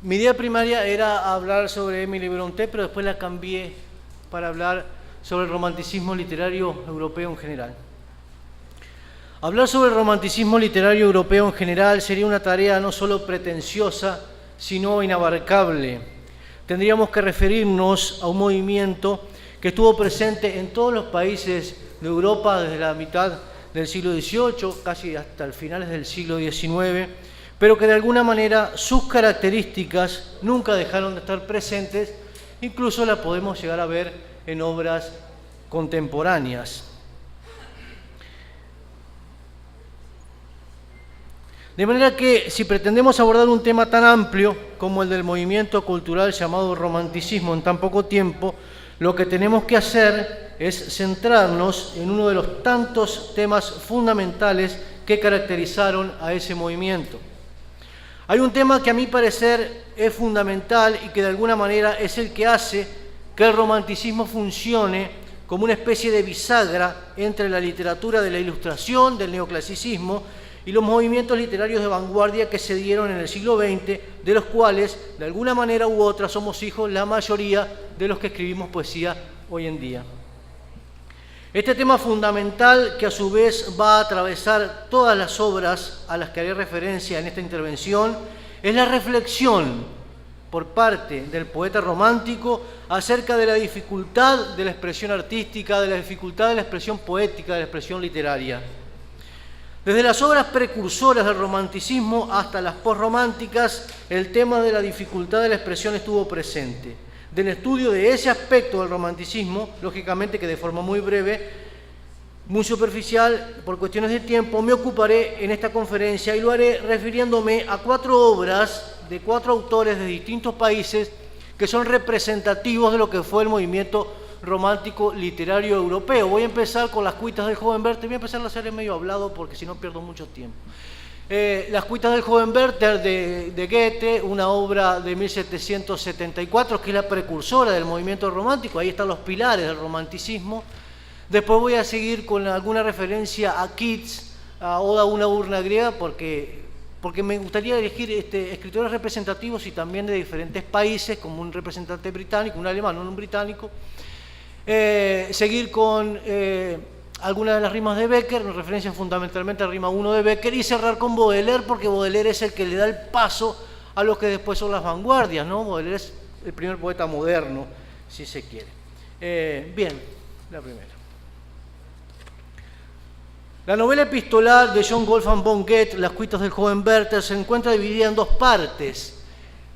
Mi idea primaria era hablar sobre Émile Brontë, pero después la cambié para hablar sobre el romanticismo literario europeo en general. Hablar sobre el romanticismo literario europeo en general sería una tarea no solo pretenciosa, sino inabarcable. Tendríamos que referirnos a un movimiento que estuvo presente en todos los países de Europa desde la mitad del siglo XVIII, casi hasta el finales del siglo XIX, pero que de alguna manera sus características nunca dejaron de estar presentes, incluso las podemos llegar a ver en obras contemporáneas. De manera que, si pretendemos abordar un tema tan amplio como el del movimiento cultural llamado romanticismo en tan poco tiempo, lo que tenemos que hacer es centrarnos en uno de los tantos temas fundamentales que caracterizaron a ese movimiento. Hay un tema que a mi parecer es fundamental y que de alguna manera es el que hace que el romanticismo funcione como una especie de bisagra entre la literatura de la Ilustración, del neoclasicismo, y los movimientos literarios de vanguardia que se dieron en el siglo XX, de los cuales, de alguna manera u otra, somos hijos la mayoría de los que escribimos poesía hoy en día. Este tema fundamental, que a su vez va a atravesar todas las obras a las que haré referencia en esta intervención, es la reflexión por parte del poeta romántico acerca de la dificultad de la expresión artística, de la dificultad de la expresión poética, de la expresión literaria. Desde las obras precursoras del romanticismo hasta las posrománticas, el tema de la dificultad de la expresión estuvo presente. Del estudio de ese aspecto del romanticismo, lógicamente que de forma muy breve, muy superficial, por cuestiones de tiempo, me ocuparé en esta conferencia y lo haré refiriéndome a 4 obras de 4 autores de distintos países que son representativos de lo que fue el movimiento romántico literario europeo. Voy a empezar con Las cuitas del joven Werther. Voy a empezar a hacer medio hablado porque si no pierdo mucho tiempo. Las cuitas del joven Werther de Goethe, una obra de 1774 que es la precursora del movimiento romántico. Ahí están los pilares del romanticismo. Después voy a seguir con alguna referencia a Keats, a Oda a una urna griega, porque me gustaría elegir escritores representativos y también de diferentes países, como un representante británico, un alemán, no un británico. Seguir con algunas de las rimas de Becker, en referencia fundamentalmente a la rima 1 de Becker, y cerrar con Baudelaire, porque Baudelaire es el que le da el paso a lo que después son las vanguardias, ¿no? Baudelaire es el primer poeta moderno, si se quiere. Bien, la primera. La novela epistolar de John Wolfgang von Goethe, Las cuitas del joven Werther, se encuentra dividida en 2 partes,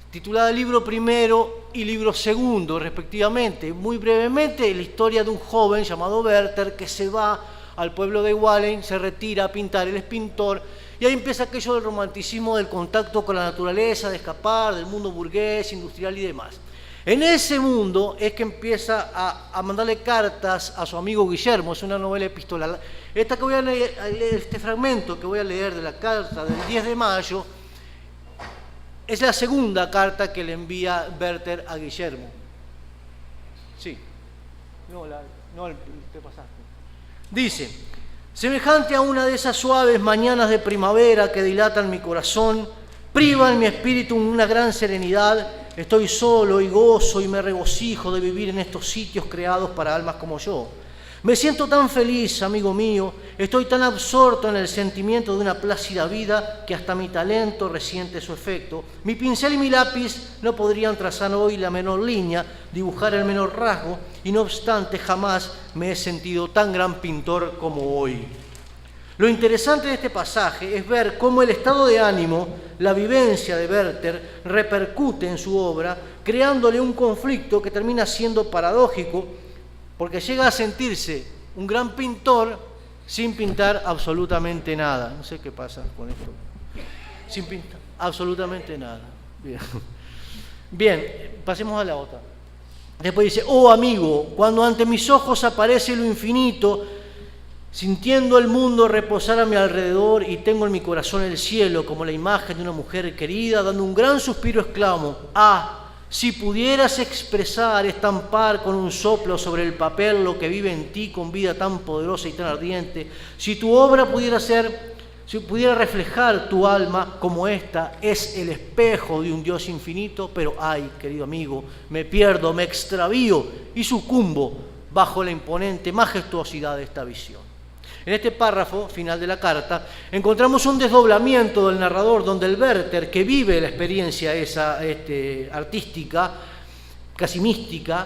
titulada Libro primero y Libro segundo, respectivamente. Muy brevemente, la historia de un joven llamado Werther que se va al pueblo de Wallen, se retira a pintar, él es pintor, y ahí empieza aquello del romanticismo, del contacto con la naturaleza, de escapar del mundo burgués, industrial y demás. En ese mundo es que empieza a mandarle cartas a su amigo Guillermo, es una novela epistolar. Esta que voy a leer, este fragmento que voy a leer de la carta del 10 de mayo, es la segunda carta que le envía Werther a Guillermo. Sí. No, te pasaste. Dice: semejante a una de esas suaves mañanas de primavera que dilatan mi corazón, privan mi espíritu una gran serenidad, estoy solo y gozo y me regocijo de vivir en estos sitios creados para almas como yo. Me siento tan feliz, amigo mío, estoy tan absorto en el sentimiento de una plácida vida que hasta mi talento resiente su efecto. Mi pincel y mi lápiz no podrían trazar hoy la menor línea, dibujar el menor rasgo, y no obstante jamás me he sentido tan gran pintor como hoy. Lo interesante de este pasaje es ver cómo el estado de ánimo, la vivencia de Werther, repercute en su obra, creándole un conflicto que termina siendo paradójico, porque llega a sentirse un gran pintor sin pintar absolutamente nada. No sé qué pasa con esto. Sin pintar absolutamente nada. Bien, pasemos a la otra. Después dice: oh amigo, cuando ante mis ojos aparece lo infinito, sintiendo el mundo reposar a mi alrededor y tengo en mi corazón el cielo como la imagen de una mujer querida, dando un gran suspiro exclamo: ah, si pudieras expresar, estampar con un soplo sobre el papel lo que vive en ti con vida tan poderosa y tan ardiente, si tu obra pudiera ser si pudiera reflejar tu alma como esta es el espejo de un Dios infinito, pero ay, querido amigo, me pierdo, me extravío y sucumbo bajo la imponente majestuosidad de esta visión. En este párrafo final de la carta encontramos un desdoblamiento del narrador donde el Werther, que vive la experiencia esa artística, casi mística,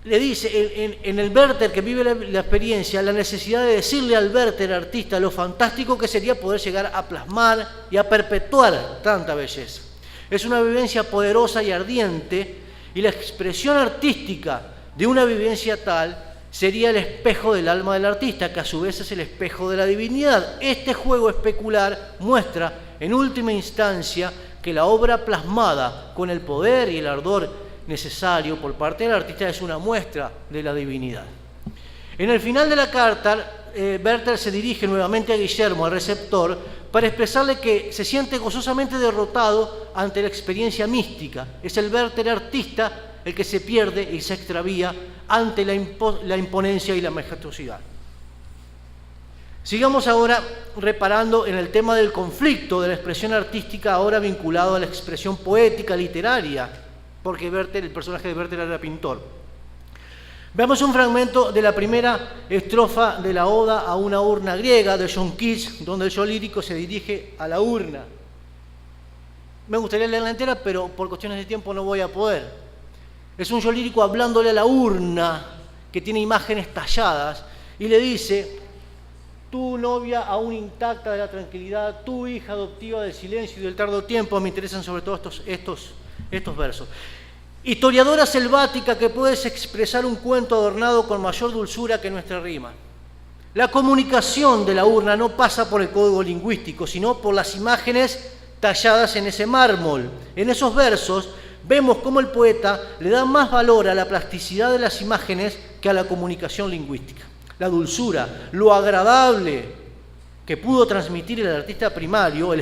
le dice, en el Werther que vive la experiencia, la necesidad de decirle al Werther artista lo fantástico que sería poder llegar a plasmar y a perpetuar tanta belleza. Es una vivencia poderosa y ardiente, y la expresión artística de una vivencia tal sería el espejo del alma del artista, que a su vez es el espejo de la divinidad. Este juego especular muestra, en última instancia, que la obra plasmada con el poder y el ardor necesario por parte del artista es una muestra de la divinidad. En el final de la carta, Werther se dirige nuevamente a Guillermo, al receptor, para expresarle que se siente gozosamente derrotado ante la experiencia mística. Es el Werther artista el que se pierde y se extravía ante la imponencia y la majestuosidad. Sigamos ahora reparando en el tema del conflicto de la expresión artística, ahora vinculado a la expresión poética literaria, porque Werther, el personaje de Werther era pintor. Veamos un fragmento de la primera estrofa de la Oda a una urna griega de John Keats, donde el yo lírico se dirige a la urna. Me gustaría leerla entera, pero por cuestiones de tiempo no voy a poder. Es un yo lírico hablándole a la urna, que tiene imágenes talladas, y le dice: tu novia aún intacta de la tranquilidad, tu hija adoptiva del silencio y del tardo tiempo. Me interesan sobre todo estos versos. Historiadora selvática que puedes expresar un cuento adornado con mayor dulzura que nuestra rima. La comunicación de la urna no pasa por el código lingüístico, sino por las imágenes talladas en ese mármol. En esos versos vemos cómo el poeta le da más valor a la plasticidad de las imágenes que a la comunicación lingüística. La dulzura, lo agradable que pudo transmitir el artista primario, el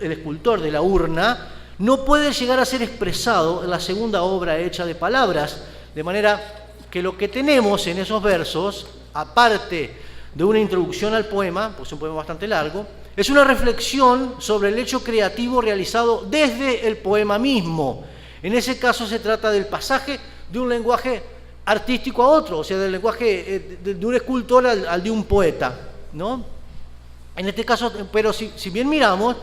escultor de la urna, no puede llegar a ser expresado en la segunda obra hecha de palabras, de manera que lo que tenemos en esos versos, aparte de una introducción al poema, pues es un poema bastante largo, es una reflexión sobre el hecho creativo realizado desde el poema mismo. En ese caso se trata del pasaje de un lenguaje artístico a otro, o sea, del lenguaje de un escultor al de un poeta, ¿no? En este caso, pero si bien miramos,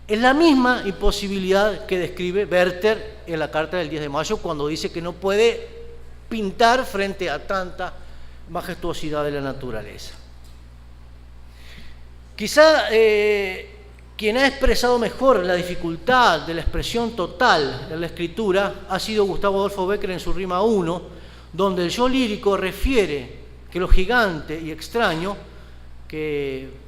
es la misma imposibilidad que describe Werther en la carta del 10 de mayo, cuando dice que no puede pintar frente a tanta majestuosidad de la naturaleza. Quizá quien ha expresado mejor la dificultad de la expresión total en la escritura ha sido Gustavo Adolfo Bécquer en su rima 1, donde el yo lírico refiere que lo gigante y extraño que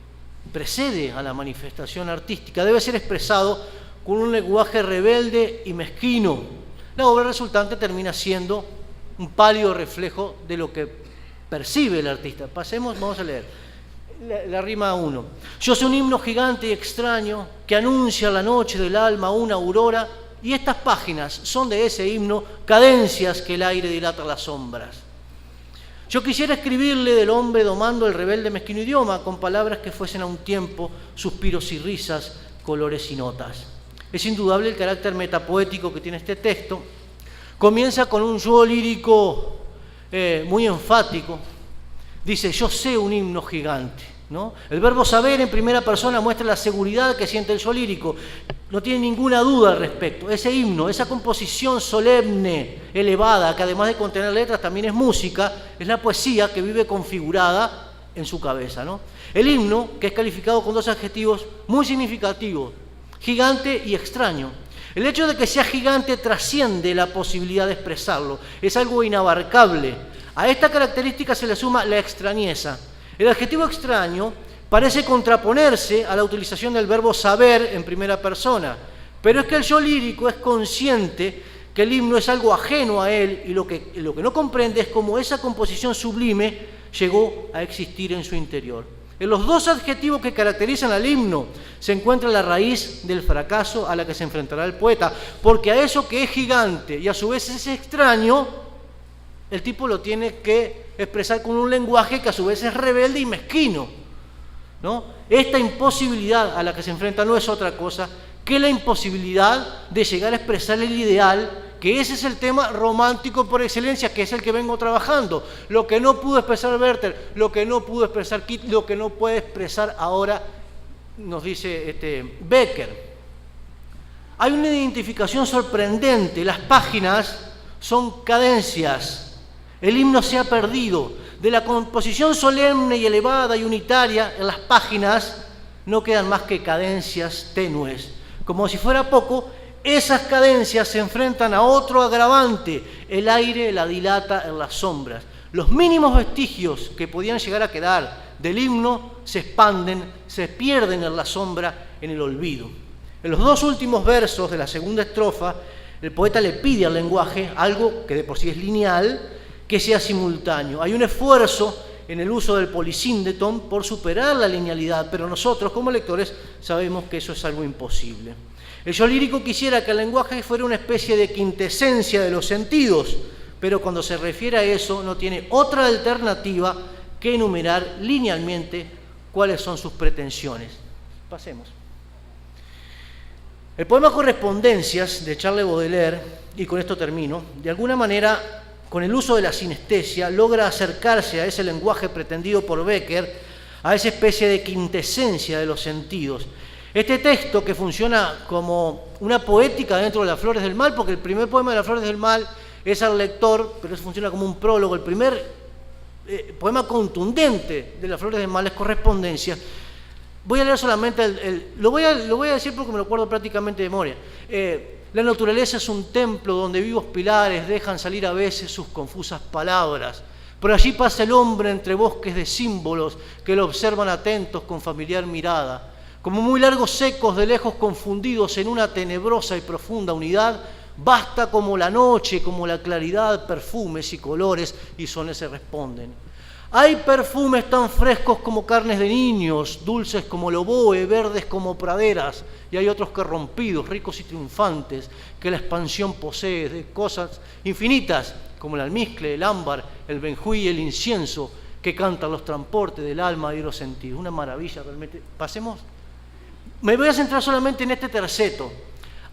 precede a la manifestación artística debe ser expresado con un lenguaje rebelde y mezquino. La obra resultante termina siendo un pálido reflejo de lo que percibe el artista. Vamos a leer. La rima 1. Yo soy un himno gigante y extraño que anuncia la noche del alma una aurora, y estas páginas son de ese himno cadencias que el aire dilata las sombras. Yo quisiera escribirle del hombre domando el rebelde mezquino idioma con palabras que fuesen a un tiempo suspiros y risas, colores y notas. Es indudable el carácter metapoético que tiene este texto. Comienza con un yo lírico muy enfático. Dice, yo sé un himno gigante, ¿no? El verbo saber en primera persona muestra la seguridad que siente el yo lírico. No tiene ninguna duda al respecto. Ese himno, esa composición solemne, elevada, que además de contener letras también es música, es la poesía que vive configurada en su cabeza, ¿no? El himno, que es calificado con dos adjetivos muy significativos, gigante y extraño. El hecho de que sea gigante trasciende la posibilidad de expresarlo. Es algo inabarcable. A esta característica se le suma la extrañeza. El adjetivo extraño parece contraponerse a la utilización del verbo saber en primera persona, pero es que el yo lírico es consciente que el himno es algo ajeno a él y lo que no comprende es cómo esa composición sublime llegó a existir en su interior. En los dos adjetivos que caracterizan al himno se encuentra la raíz del fracaso a la que se enfrentará el poeta, porque a eso que es gigante y a su vez es extraño, el tipo lo tiene que expresar con un lenguaje que a su vez es rebelde y mezquino, ¿no? Esta imposibilidad a la que se enfrenta no es otra cosa que la imposibilidad de llegar a expresar el ideal, que ese es el tema romántico por excelencia, que es el que vengo trabajando. Lo que no pudo expresar Werther, lo que no pudo expresar Kitt, lo que no puede expresar ahora, nos dice Becker. Hay una identificación sorprendente. Las páginas son cadencias. El himno se ha perdido. De la composición solemne y elevada y unitaria, en las páginas no quedan más que cadencias tenues. Como si fuera poco, esas cadencias se enfrentan a otro agravante. El aire la dilata en las sombras. Los mínimos vestigios que podían llegar a quedar del himno se expanden, se pierden en la sombra, en el olvido. En los dos últimos versos de la segunda estrofa, el poeta le pide al lenguaje algo que de por sí es lineal, que sea simultáneo. Hay un esfuerzo en el uso del polisíndeton por superar la linealidad, pero nosotros como lectores sabemos que eso es algo imposible. El yo lírico quisiera que el lenguaje fuera una especie de quintesencia de los sentidos, pero cuando se refiere a eso no tiene otra alternativa que enumerar linealmente cuáles son sus pretensiones. Pasemos. El poema Correspondencias de Charles Baudelaire, y con esto termino, de alguna manera, con el uso de la sinestesia, logra acercarse a ese lenguaje pretendido por Becker, a esa especie de quintesencia de los sentidos. Este texto, que funciona como una poética dentro de Las Flores del Mal, porque el primer poema de Las Flores del Mal es al lector, pero eso funciona como un prólogo. El primer poema contundente de Las Flores del Mal es Correspondencias. Voy a leer solamente, lo voy a decir porque me lo acuerdo prácticamente de memoria. La naturaleza es un templo donde vivos pilares dejan salir a veces sus confusas palabras. Por allí pasa el hombre entre bosques de símbolos que lo observan atentos con familiar mirada. Como muy largos ecos de lejos confundidos en una tenebrosa y profunda unidad, basta como la noche, como la claridad, perfumes y colores, y sones se responden. Hay perfumes tan frescos como carnes de niños, dulces como el oboe, verdes como praderas, y hay otros que rompidos, ricos y triunfantes, que la expansión posee de cosas infinitas, como el almizcle, el ámbar, el benjuí y el incienso, que cantan los transportes del alma y los sentidos. Una maravilla realmente. Pasemos. Me voy a centrar solamente en este terceto.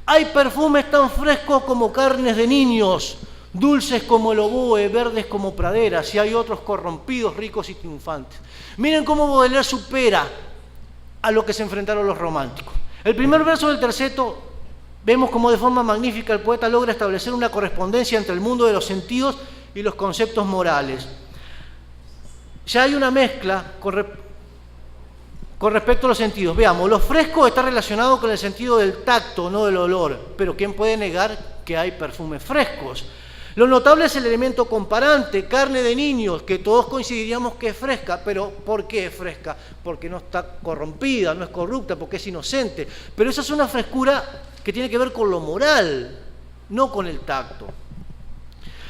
Hay perfumes tan frescos como carnes de niños, dulces como el oboe, verdes como praderas, y hay otros corrompidos, ricos y triunfantes. Miren cómo Baudelaire supera a lo que se enfrentaron los románticos. El primer verso del terceto, vemos cómo de forma magnífica el poeta logra establecer una correspondencia entre el mundo de los sentidos y los conceptos morales. Ya hay una mezcla con respecto a los sentidos. Veamos, lo fresco está relacionado con el sentido del tacto, no del olor, pero ¿quién puede negar que hay perfumes frescos? Lo notable es el elemento comparante, carne de niños, que todos coincidiríamos que es fresca, pero ¿por qué es fresca? Porque no está corrompida, no es corrupta, porque es inocente. Pero esa es una frescura que tiene que ver con lo moral, no con el tacto.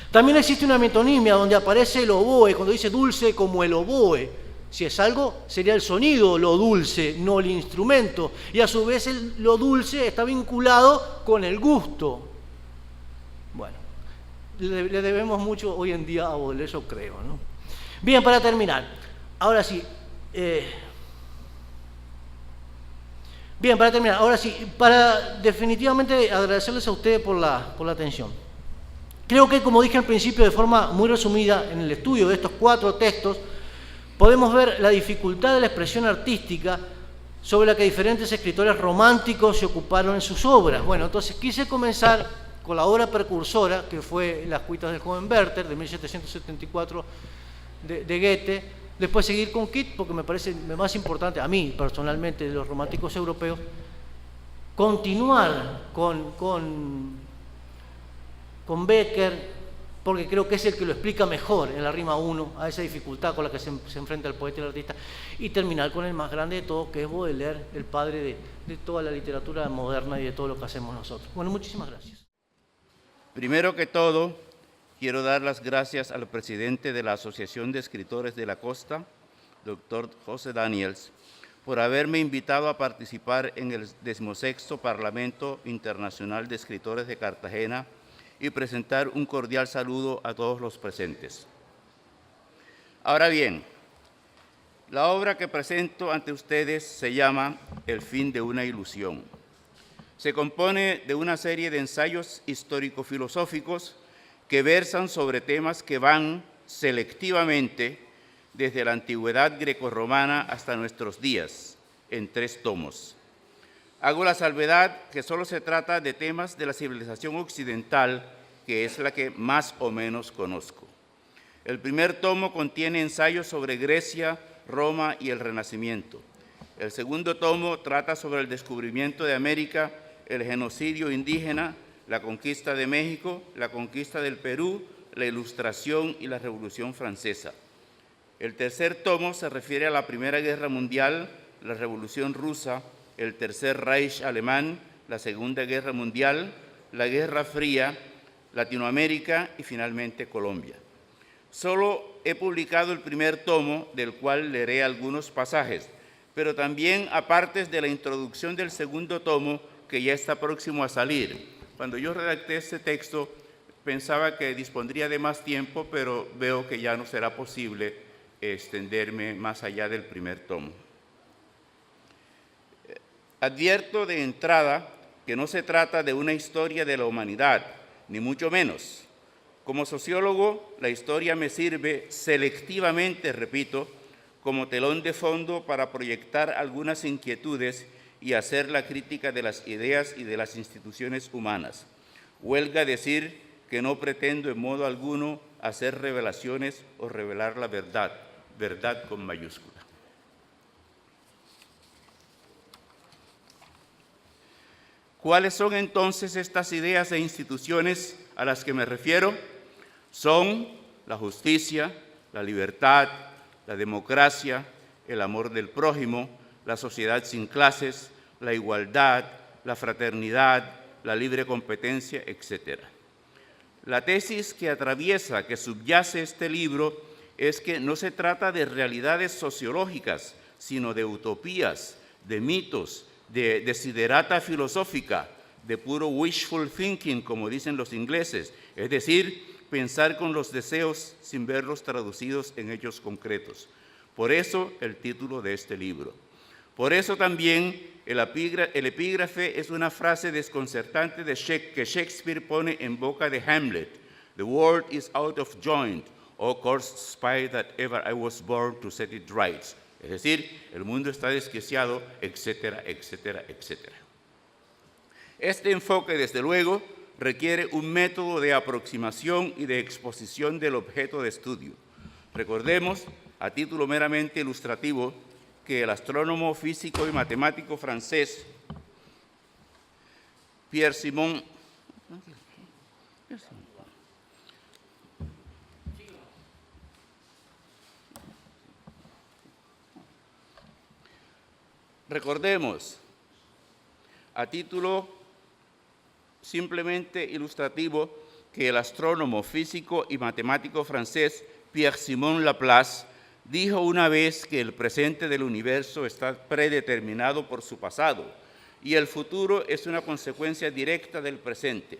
También existe una metonimia donde aparece el oboe, cuando dice dulce como el oboe. Si es algo, sería el sonido lo dulce, no el instrumento. Y a su vez lo dulce está vinculado con el gusto. Bueno, le debemos mucho hoy en día a Baudelaire, yo creo, ¿no? Bien, para terminar. Ahora sí. Para definitivamente agradecerles a ustedes por la atención. Creo que, como dije al principio, de forma muy resumida, en el estudio de estos 4 textos, podemos ver la dificultad de la expresión artística sobre la que diferentes escritores románticos se ocuparon en sus obras. Bueno, entonces quise comenzar con la obra precursora, que fue Las cuitas del joven Werther, de 1774, de Goethe. Después seguir con Kitt, porque me parece más importante, a mí personalmente, de los románticos europeos, continuar con Becker, porque creo que es el que lo explica mejor en la rima 1, a esa dificultad con la que se enfrenta el poeta y el artista, y terminar con el más grande de todos, que es Baudelaire, el padre de toda la literatura moderna y de todo lo que hacemos nosotros. Bueno, muchísimas gracias. Primero que todo, quiero dar las gracias al presidente de la Asociación de Escritores de la Costa, doctor José Daniels, por haberme invitado a participar en el 16º Parlamento Internacional de Escritores de Cartagena y presentar un cordial saludo a todos los presentes. Ahora bien, la obra que presento ante ustedes se llama El fin de una ilusión. Se compone de una serie de ensayos histórico-filosóficos que versan sobre temas que van selectivamente desde la antigüedad grecorromana hasta nuestros días, en 3 tomos. Hago la salvedad que solo se trata de temas de la civilización occidental, que es la que más o menos conozco. El primer tomo contiene ensayos sobre Grecia, Roma y el Renacimiento. El segundo tomo trata sobre el descubrimiento de América, el genocidio indígena, la conquista de México, la conquista del Perú, la Ilustración y la Revolución Francesa. El tercer tomo se refiere a la Primera Guerra Mundial, la Revolución Rusa, el Tercer Reich alemán, la Segunda Guerra Mundial, la Guerra Fría, Latinoamérica y finalmente Colombia. Solo he publicado el primer tomo, del cual leeré algunos pasajes, pero también a partes de la introducción del segundo tomo, que ya está próximo a salir. Cuando yo redacté este texto, pensaba que dispondría de más tiempo, pero veo que ya no será posible extenderme más allá del primer tomo. Advierto de entrada que no se trata de una historia de la humanidad, ni mucho menos. Como sociólogo, la historia me sirve selectivamente, repito, como telón de fondo para proyectar algunas inquietudes y hacer la crítica de las ideas y de las instituciones humanas. Huelga decir que no pretendo en modo alguno hacer revelaciones o revelar la verdad, verdad con mayúscula. ¿Cuáles son entonces estas ideas e instituciones a las que me refiero? Son la justicia, la libertad, la democracia, el amor del prójimo, la sociedad sin clases, la igualdad, la fraternidad, la libre competencia, etc. La tesis que atraviesa, que subyace este libro, es que no se trata de realidades sociológicas, sino de utopías, de mitos, de desiderata filosófica, de puro wishful thinking, como dicen los ingleses, es decir, pensar con los deseos sin verlos traducidos en hechos concretos. Por eso el título de este libro. Por eso también el epígrafe es una frase desconcertante que Shakespeare pone en boca de Hamlet. The world is out of joint, oh cursed spy that ever I was born to set it right. Es decir, el mundo está desquiciado, etcétera, etcétera, etcétera. Este enfoque, desde luego, requiere un método de aproximación y de exposición del objeto de estudio. Recordemos, a título meramente ilustrativo, que el astrónomo, físico y matemático francés Pierre Simon recordemos, a título simplemente ilustrativo, que el astrónomo, físico y matemático francés Pierre-Simon Laplace dijo una vez que el presente del universo está predeterminado por su pasado y el futuro es una consecuencia directa del presente.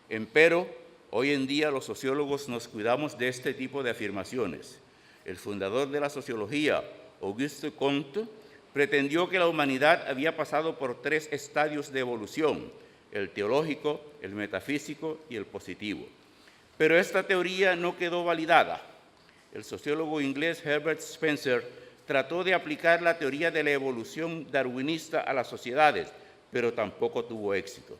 Empero, hoy en día los sociólogos nos cuidamos de este tipo de afirmaciones. El fundador de la sociología, Auguste Comte, pretendió que la humanidad había pasado por 3 estadios de evolución: el teológico, el metafísico y el positivo. Pero esta teoría no quedó validada. El sociólogo inglés Herbert Spencer trató de aplicar la teoría de la evolución darwinista a las sociedades, pero tampoco tuvo éxito.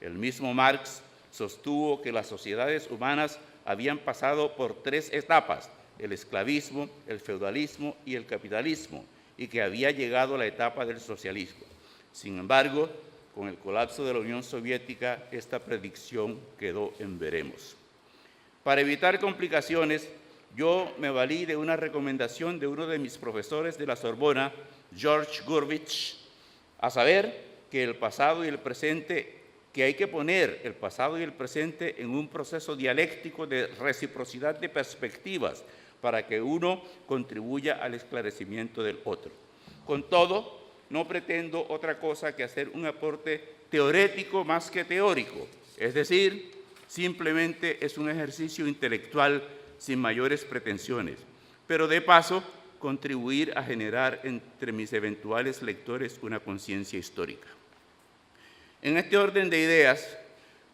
El mismo Marx sostuvo que las sociedades humanas habían pasado por 3 etapas: el esclavismo, el feudalismo y el capitalismo, y que había llegado la etapa del socialismo. Sin embargo, con el colapso de la Unión Soviética, esta predicción quedó en veremos. Para evitar complicaciones, yo me valí de una recomendación de uno de mis profesores de la Sorbona, George Gurvitch, a saber que el pasado y el presente, que hay que poner el pasado y el presente en un proceso dialéctico de reciprocidad de perspectivas para que uno contribuya al esclarecimiento del otro. Con todo, no pretendo otra cosa que hacer un aporte teorético más que teórico, es decir, simplemente es un ejercicio intelectual sin mayores pretensiones. pero de paso contribuir a generar entre mis eventuales lectores una conciencia histórica. En este orden de ideas,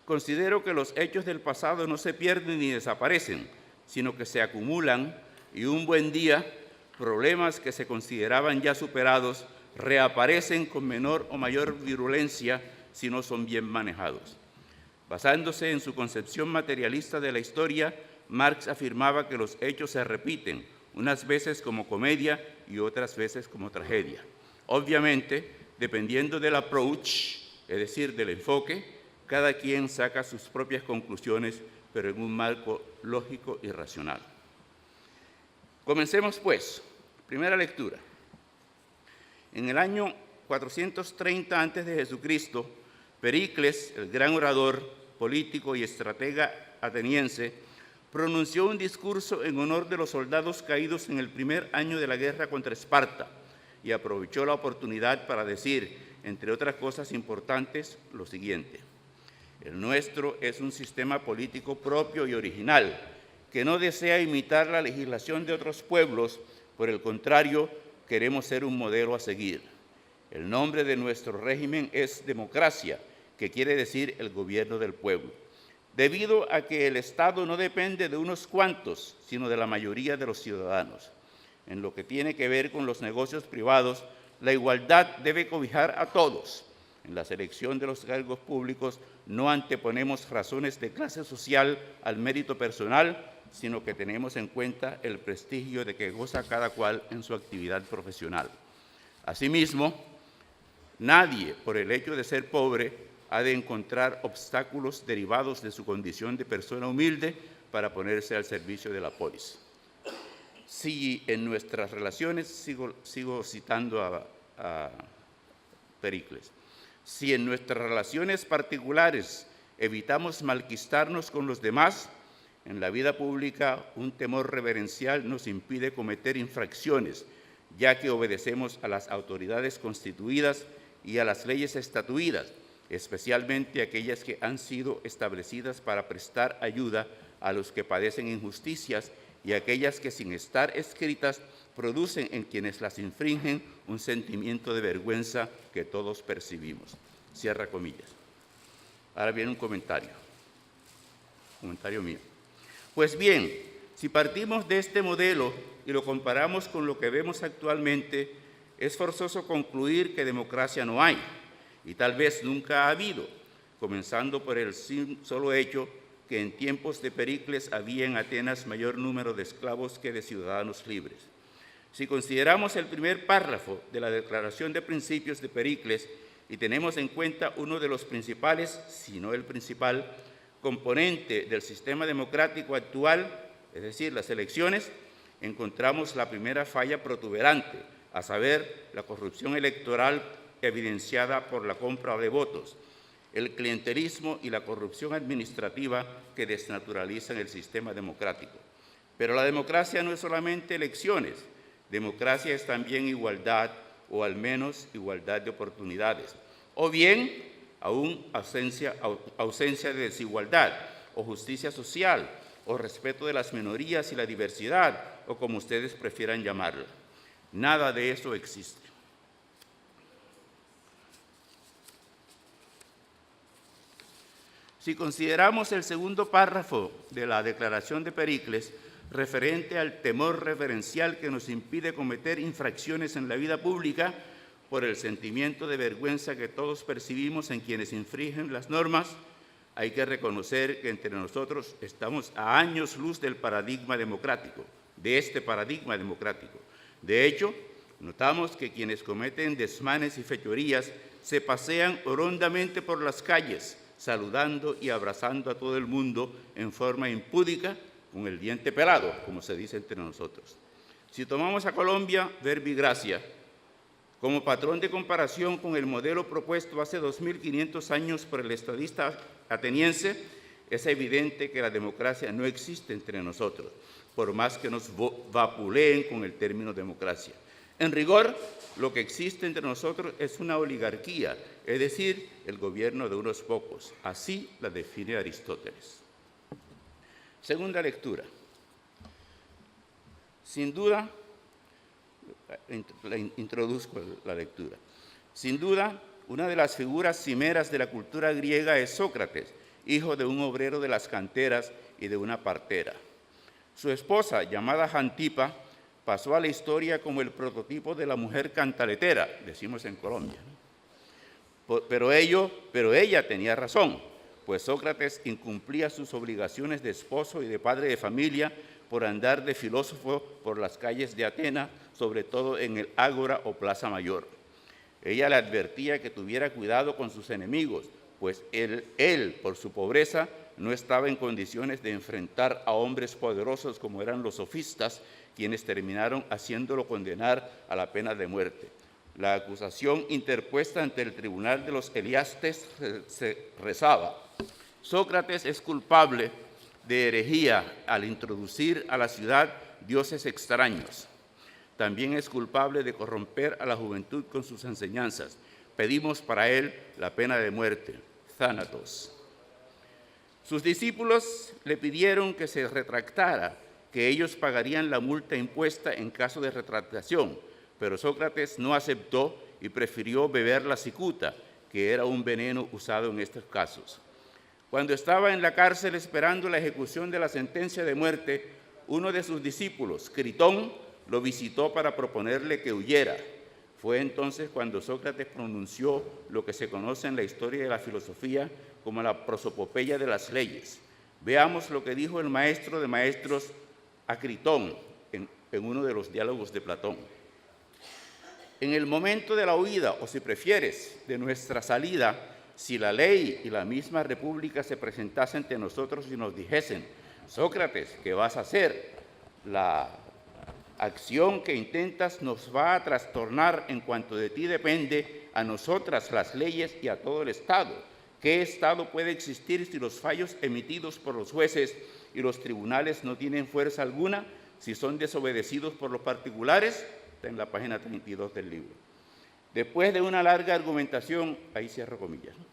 considero que los hechos del pasado no se pierden ni desaparecen, sino que se acumulan y un buen día problemas que se consideraban ya superados reaparecen con menor o mayor virulencia si no son bien manejados. Basándose en su concepción materialista de la historia, Marx afirmaba que los hechos se repiten, unas veces como comedia y otras veces como tragedia. Obviamente, dependiendo del approach, es decir, del enfoque, cada quien saca sus propias conclusiones, pero en un marco lógico y racional. Comencemos, pues. Primera lectura. En el año 430 a.C., Pericles, el gran orador, político y estratega ateniense, pronunció un discurso en honor de los soldados caídos en el primer año de la guerra contra Esparta y aprovechó la oportunidad para decir, entre otras cosas importantes, lo siguiente: el nuestro es un sistema político propio y original, que no desea imitar la legislación de otros pueblos, por el contrario, queremos ser un modelo a seguir. El nombre de nuestro régimen es democracia, que quiere decir el gobierno del pueblo. Debido a que el Estado no depende de unos cuantos, sino de la mayoría de los ciudadanos. En lo que tiene que ver con los negocios privados, la igualdad debe cobijar a todos. En la selección de los cargos públicos no anteponemos razones de clase social al mérito personal, sino que tenemos en cuenta el prestigio de que goza cada cual en su actividad profesional. Asimismo, nadie, por el hecho de ser pobre, ha de encontrar obstáculos derivados de su condición de persona humilde para ponerse al servicio de la polis. Si en nuestras relaciones, sigo citando a Pericles, si en nuestras relaciones particulares evitamos malquistarnos con los demás, en la vida pública un temor reverencial nos impide cometer infracciones, ya que obedecemos a las autoridades constituidas y a las leyes estatuidas, especialmente aquellas que han sido establecidas para prestar ayuda a los que padecen injusticias y aquellas que, sin estar escritas, producen en quienes las infringen un sentimiento de vergüenza que todos percibimos. Cierra comillas. Ahora viene un comentario mío. Pues bien, si partimos de este modelo y lo comparamos con lo que vemos actualmente, es forzoso concluir que democracia no hay, y tal vez nunca ha habido, comenzando por el solo hecho que en tiempos de Pericles había en Atenas mayor número de esclavos que de ciudadanos libres. Si consideramos el primer párrafo de la Declaración de Principios de Pericles y tenemos en cuenta uno de los principales, si no el principal, componente del sistema democrático actual, es decir, las elecciones, encontramos la primera falla protuberante, a saber, la corrupción electoral evidenciada por la compra de votos, el clientelismo y la corrupción administrativa que desnaturalizan el sistema democrático. Pero la democracia no es solamente elecciones, democracia es también igualdad, o al menos igualdad de oportunidades, o bien aún ausencia de desigualdad, o justicia social, o respeto de las minorías y la diversidad, o como ustedes prefieran llamarlo. Nada de eso existe. Si consideramos el segundo párrafo de la Declaración de Pericles, referente al temor reverencial que nos impide cometer infracciones en la vida pública por el sentimiento de vergüenza que todos percibimos en quienes infringen las normas, hay que reconocer que entre nosotros estamos a años luz del paradigma democrático, de este paradigma democrático. De hecho, notamos que quienes cometen desmanes y fechorías se pasean hondamente por las calles, saludando y abrazando a todo el mundo en forma impúdica, con el diente pelado, como se dice entre nosotros. Si tomamos a Colombia, verbi gracia, como patrón de comparación con el modelo propuesto hace 2500 años por el estadista ateniense, es evidente que la democracia no existe entre nosotros, por más que nos vapuleen con el término democracia. En rigor, lo que existe entre nosotros es una oligarquía, es decir, el gobierno de unos pocos. Así la define Aristóteles. Segunda lectura. Sin duda, introduzco la lectura. Sin duda, una de las figuras cimeras de la cultura griega es Sócrates, hijo de un obrero de las canteras y de una partera. Su esposa, llamada Jantipa, pasó a la historia como el prototipo de la mujer cantaletera, decimos en Colombia. Pero ella tenía razón, pues Sócrates incumplía sus obligaciones de esposo y de padre de familia por andar de filósofo por las calles de Atenas, sobre todo en el Ágora o Plaza Mayor. Ella le advertía que tuviera cuidado con sus enemigos, pues él, por su pobreza, no estaba en condiciones de enfrentar a hombres poderosos como eran los sofistas, quienes terminaron haciéndolo condenar a la pena de muerte. La acusación interpuesta ante el tribunal de los Eliastes se rezaba: Sócrates es culpable de herejía al introducir a la ciudad dioses extraños. También es culpable de corromper a la juventud con sus enseñanzas. Pedimos para él la pena de muerte, Thanatos. Sus discípulos le pidieron que se retractara, que ellos pagarían la multa impuesta en caso de retractación, pero Sócrates no aceptó y prefirió beber la cicuta, que era un veneno usado en estos casos. Cuando estaba en la cárcel esperando la ejecución de la sentencia de muerte, uno de sus discípulos, Critón, lo visitó para proponerle que huyera. Fue entonces cuando Sócrates pronunció lo que se conoce en la historia de la filosofía como la prosopopeya de las leyes. Veamos lo que dijo el maestro de maestros a Critón en uno de los diálogos de Platón. En el momento de la huida, o si prefieres, de nuestra salida, si la ley y la misma república se presentasen ante nosotros y nos dijesen: Sócrates, ¿qué vas a hacer? La acción que intentas nos va a trastornar en cuanto de ti depende a nosotras las leyes y a todo el Estado. ¿Qué Estado puede existir si los fallos emitidos por los jueces y los tribunales no tienen fuerza alguna, si son desobedecidos por los particulares? Está en la página 32 del libro. Después de una larga argumentación, ahí cierro comillas, ¿no?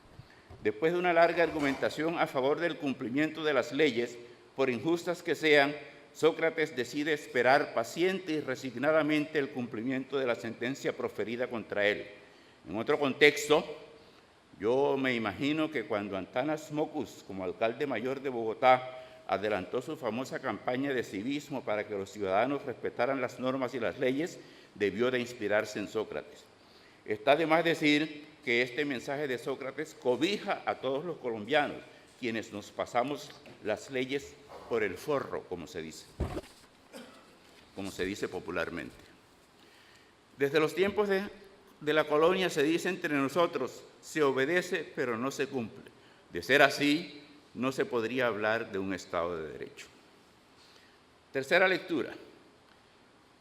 Después de una larga argumentación a favor del cumplimiento de las leyes, por injustas que sean, Sócrates decide esperar paciente y resignadamente el cumplimiento de la sentencia proferida contra él. En otro contexto, yo me imagino que cuando Antanas Mocus, como alcalde mayor de Bogotá, adelantó su famosa campaña de civismo para que los ciudadanos respetaran las normas y las leyes, debió de inspirarse en Sócrates. Está de más decir que este mensaje de Sócrates cobija a todos los colombianos, quienes nos pasamos las leyes por el forro, como se dice popularmente. Desde los tiempos de la colonia se dice entre nosotros: se obedece, pero no se cumple. De ser así, no se podría hablar de un Estado de Derecho. Tercera lectura.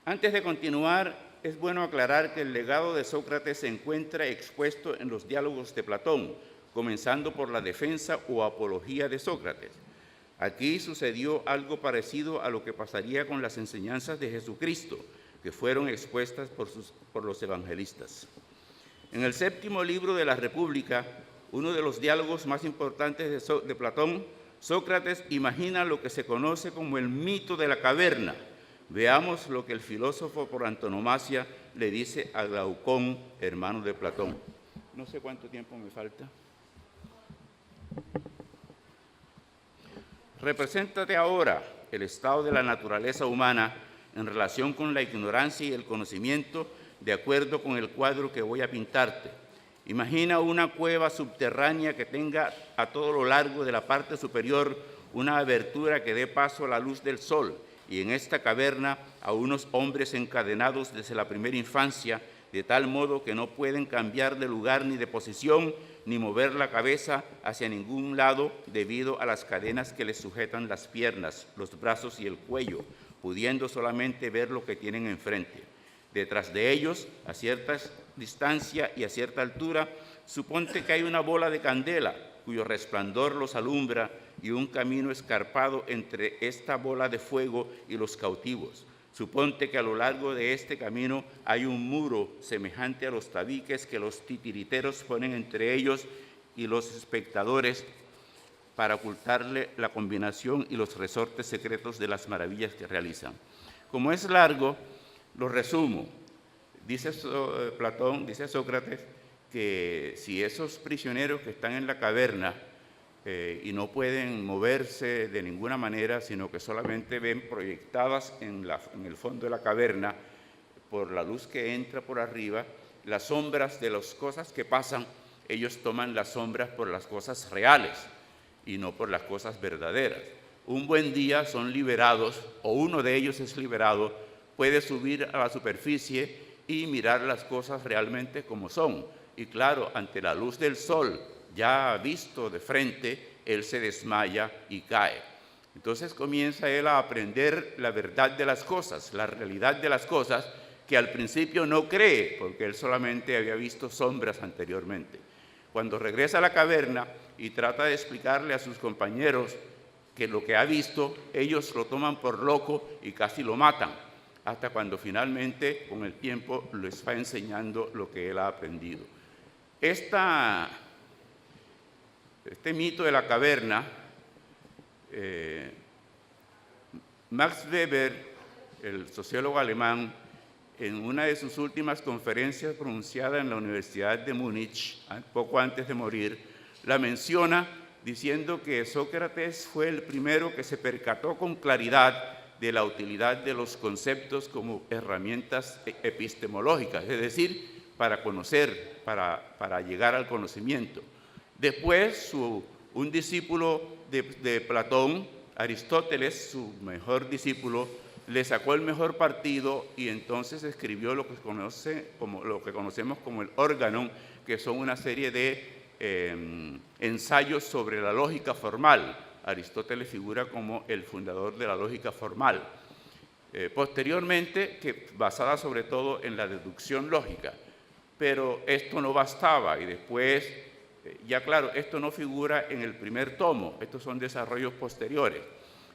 Antes de continuar, es bueno aclarar que el legado de Sócrates se encuentra expuesto en los diálogos de Platón, comenzando por la defensa o apología de Sócrates. Aquí sucedió algo parecido a lo que pasaría con las enseñanzas de Jesucristo, que fueron expuestas por los evangelistas. En el séptimo libro de la República, uno de los diálogos más importantes de Platón, Sócrates imagina lo que se conoce como el mito de la caverna. Veamos lo que el filósofo por antonomasia le dice a Glaucón, hermano de Platón. No sé cuánto tiempo me falta. Represéntate ahora el estado de la naturaleza humana en relación con la ignorancia y el conocimiento, de acuerdo con el cuadro que voy a pintarte. Imagina una cueva subterránea que tenga a todo lo largo de la parte superior una abertura que dé paso a la luz del sol, y en esta caverna a unos hombres encadenados desde la primera infancia, de tal modo que no pueden cambiar de lugar ni de posición, ni mover la cabeza hacia ningún lado debido a las cadenas que les sujetan las piernas, los brazos y el cuello, pudiendo solamente ver lo que tienen enfrente. Detrás de ellos, a cierta distancia y a cierta altura, suponte que hay una bola de candela, cuyo resplandor los alumbra, y un camino escarpado entre esta bola de fuego y los cautivos. Suponte que a lo largo de este camino hay un muro semejante a los tabiques que los titiriteros ponen entre ellos y los espectadores para ocultarle la combinación y los resortes secretos de las maravillas que realizan. Como es largo, lo resumo. Dice Platón, dice Sócrates, que si esos prisioneros que están en la caverna y no pueden moverse de ninguna manera, sino que solamente ven proyectadas en el fondo de la caverna, por la luz que entra por arriba, las sombras de las cosas que pasan, ellos toman las sombras por las cosas reales y no por las cosas verdaderas. Un buen día son liberados, o uno de ellos es liberado, puede subir a la superficie y mirar las cosas realmente como son. Y claro, ante la luz del sol, ya visto de frente, él se desmaya y cae. Entonces comienza él a aprender la verdad de las cosas, la realidad de las cosas, que al principio no cree, porque él solamente había visto sombras anteriormente. Cuando regresa a la caverna y trata de explicarle a sus compañeros que lo que ha visto, ellos lo toman por loco y casi lo matan, hasta cuando finalmente, con el tiempo, les va enseñando lo que él ha aprendido. Este mito de la caverna, Max Weber, el sociólogo alemán, en una de sus últimas conferencias pronunciada en la Universidad de Múnich, poco antes de morir, la menciona diciendo que Sócrates fue el primero que se percató con claridad de la utilidad de los conceptos como herramientas epistemológicas, es decir, para conocer, para llegar al conocimiento. Después, un discípulo de Platón, Aristóteles, su mejor discípulo, le sacó el mejor partido y entonces escribió lo que conocemos como el Organon, que son una serie de ensayos sobre la lógica formal. Aristóteles figura como el fundador de la lógica formal. Posteriormente, basada sobre todo en la deducción lógica. Pero esto no bastaba y después, ya claro, esto no figura en el primer tomo, estos son desarrollos posteriores.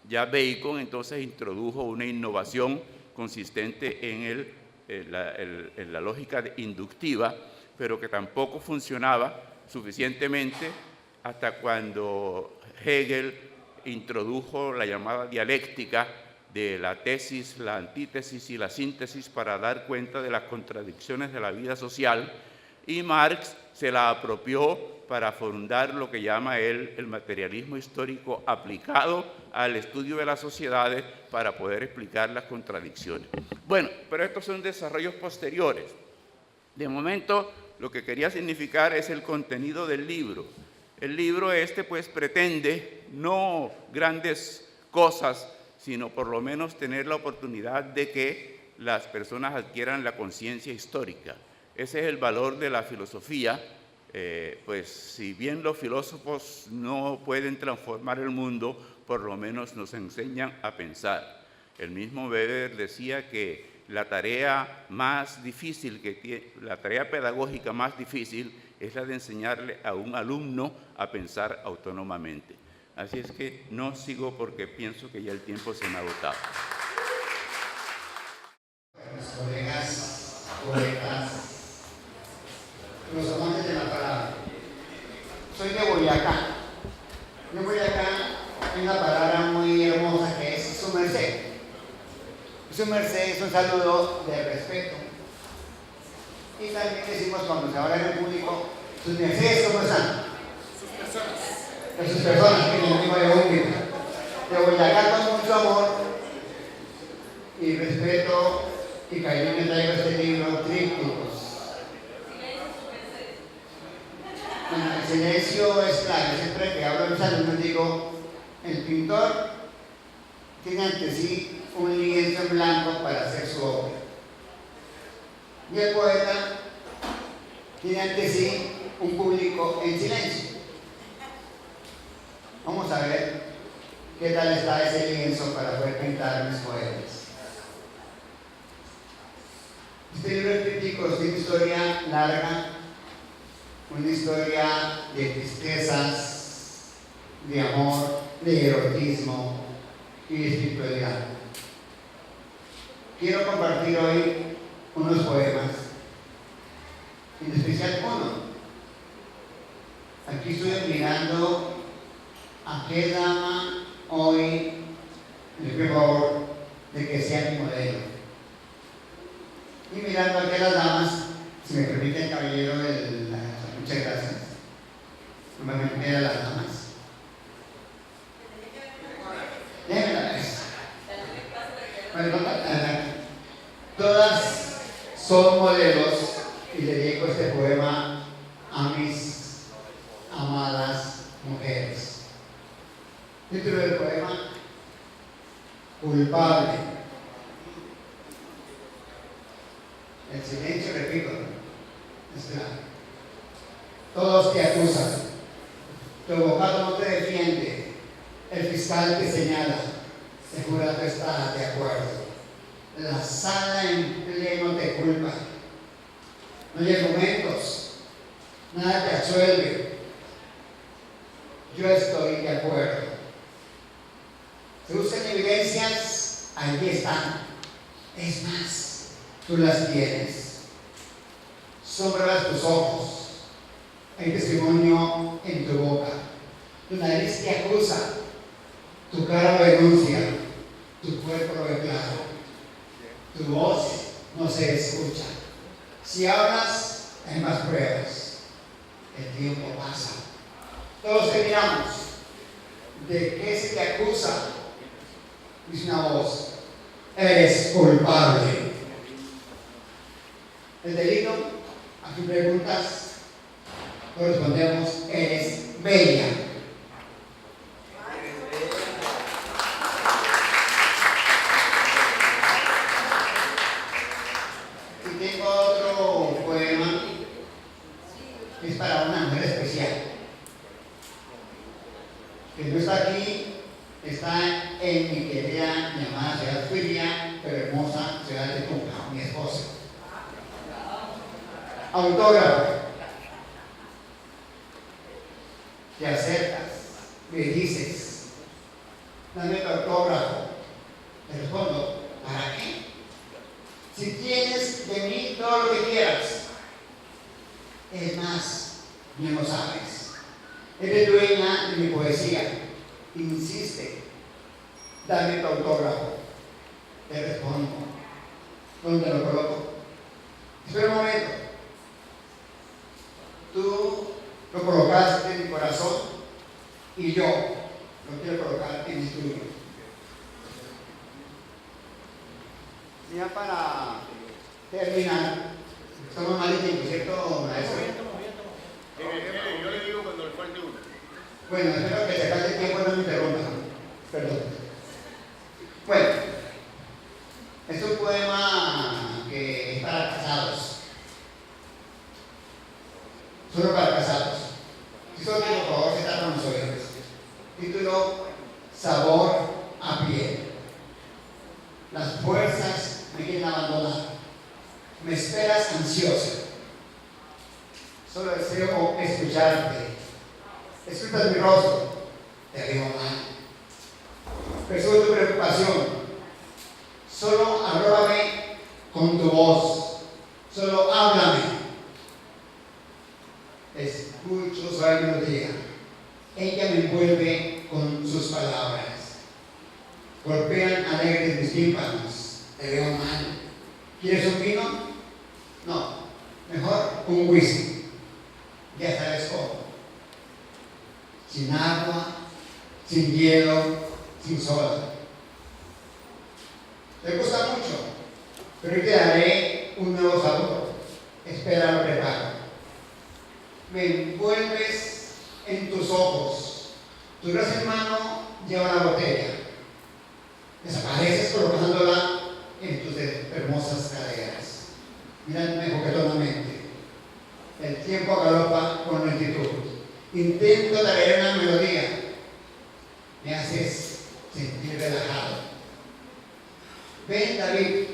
Ya Bacon entonces introdujo una innovación consistente en la lógica inductiva, pero que tampoco funcionaba suficientemente hasta cuando Hegel introdujo la llamada dialéctica de la tesis, la antítesis y la síntesis para dar cuenta de las contradicciones de la vida social, y Marx se la apropió para fundar lo que llama él el materialismo histórico aplicado al estudio de las sociedades para poder explicar las contradicciones. Bueno, pero estos son desarrollos posteriores. De momento, lo que quería significar es el contenido del libro. El libro pues pretende no grandes cosas, sino por lo menos tener la oportunidad de que las personas adquieran la conciencia histórica. Ese es el valor de la filosofía, pues si bien los filósofos no pueden transformar el mundo, por lo menos nos enseñan a pensar. El mismo Weber decía que la tarea más difícil la tarea pedagógica más difícil es la de enseñarle a un alumno a pensar autónomamente. Así es que no sigo porque pienso que ya el tiempo se me ha agotado. Mis colegas, poetas, los amantes de la palabra. Soy de Boyacá. De Boyacá hay una palabra muy hermosa que es su merced. Su merced es un saludo de respeto. Y también decimos cuando se habla en el público, sus mercedes, ¿cómo están? Sus personas. De sus personas, que es el mismo de Única. De Boyacá con mucho amor y respeto y cariño me traigo este libro, Trípticos. Bueno, el silencio es claro. Siempre que hablo de mis alumnos digo, el pintor tiene ante sí un lienzo en blanco para hacer su obra. Y el poeta tiene ante sí un público en silencio. Vamos a ver qué tal está ese lienzo para poder pintar mis poetas. Este libro de Trípticos tiene una historia larga, una historia de tristezas, de amor, de erotismo y de espiritualidad. Quiero compartir hoy unos poemas, en especial uno. Aquí estoy mirando a qué dama hoy le pido favor de que sea mi modelo. Y mirando aquí a las damas, si me permite el caballero, muchas gracias. Normalmente a las damas. Déjenme la vez. Bueno, todas son modelos y le dedico este poema a mis amadas mujeres. Título del poema: Culpable. El silencio, repito, es claro. Todos te acusan, tu abogado no te defiende, el fiscal te señala, el jurado está de acuerdo, la sala en pleno te culpa, no hay argumentos, nada te absuelve, yo estoy de acuerdo. Se buscan evidencias, allí están, es más, tú las tienes, son pruebas tus ojos, hay testimonio en tu boca, tu nariz te acusa, tu cara lo denuncia, tu cuerpo lo declara, tu voz no se escucha. Si hablas, hay más pruebas, el tiempo pasa. Todos te miramos, ¿de qué se te acusa? Dice una voz: eres culpable. El delito, a tus preguntas, respondemos: eres bella. Y tengo otro poema que es para una mujer especial, que no está aquí, está en mi querida llamada ciudad fría, pero hermosa ciudad de Tunja, mi esposa. Autógrafo. Te acercas, me dices: dame tu autógrafo. Te respondo: ¿para qué? Si tienes de mí todo lo que quieras. Es más, ya lo sabes. Eres dueña de mi poesía. Insiste, dame tu autógrafo. Te respondo: ¿dónde lo coloco? Espera un momento. Tú lo colocaste en mi corazón y yo lo quiero colocar en el tuyo. Ya para terminar, estamos mal de tiempo, ¿cierto, maestro? Yo le digo cuando le falte uno. Bueno, espero que se acabe el tiempo, no me interrumpa. Perdón. Bueno, es un poema que es para casados. Solo para casados. Si solo quiero, por favor, sentar con los oídos. Título: Sabor a piel. Las fuerzas me quieren abandonar. Me esperas ansiosa. Solo deseo escucharte. Escuchas mi rostro. Te veo mal. Percibo tu preocupación. Solo arróbame con tu voz. Solo háblame. Escucho suave melodía. Ella me envuelve con sus palabras. Golpean alegres mis tímpanos. Te veo mal. ¿Quieres un vino? No. Mejor un whisky. Ya sabes cómo. Sin agua, sin hielo, sin soda. Te gusta mucho, pero hoy te daré un nuevo sabor. Espera, lo preparo. Me envuelves en tus ojos. Tu brazo en mano lleva la botella. Desapareces colocándola en tus hermosas caderas. Mírame coquetonamente. El tiempo galopa con lentitud. Intento traer una melodía. Me haces sentir relajado. Ven, David.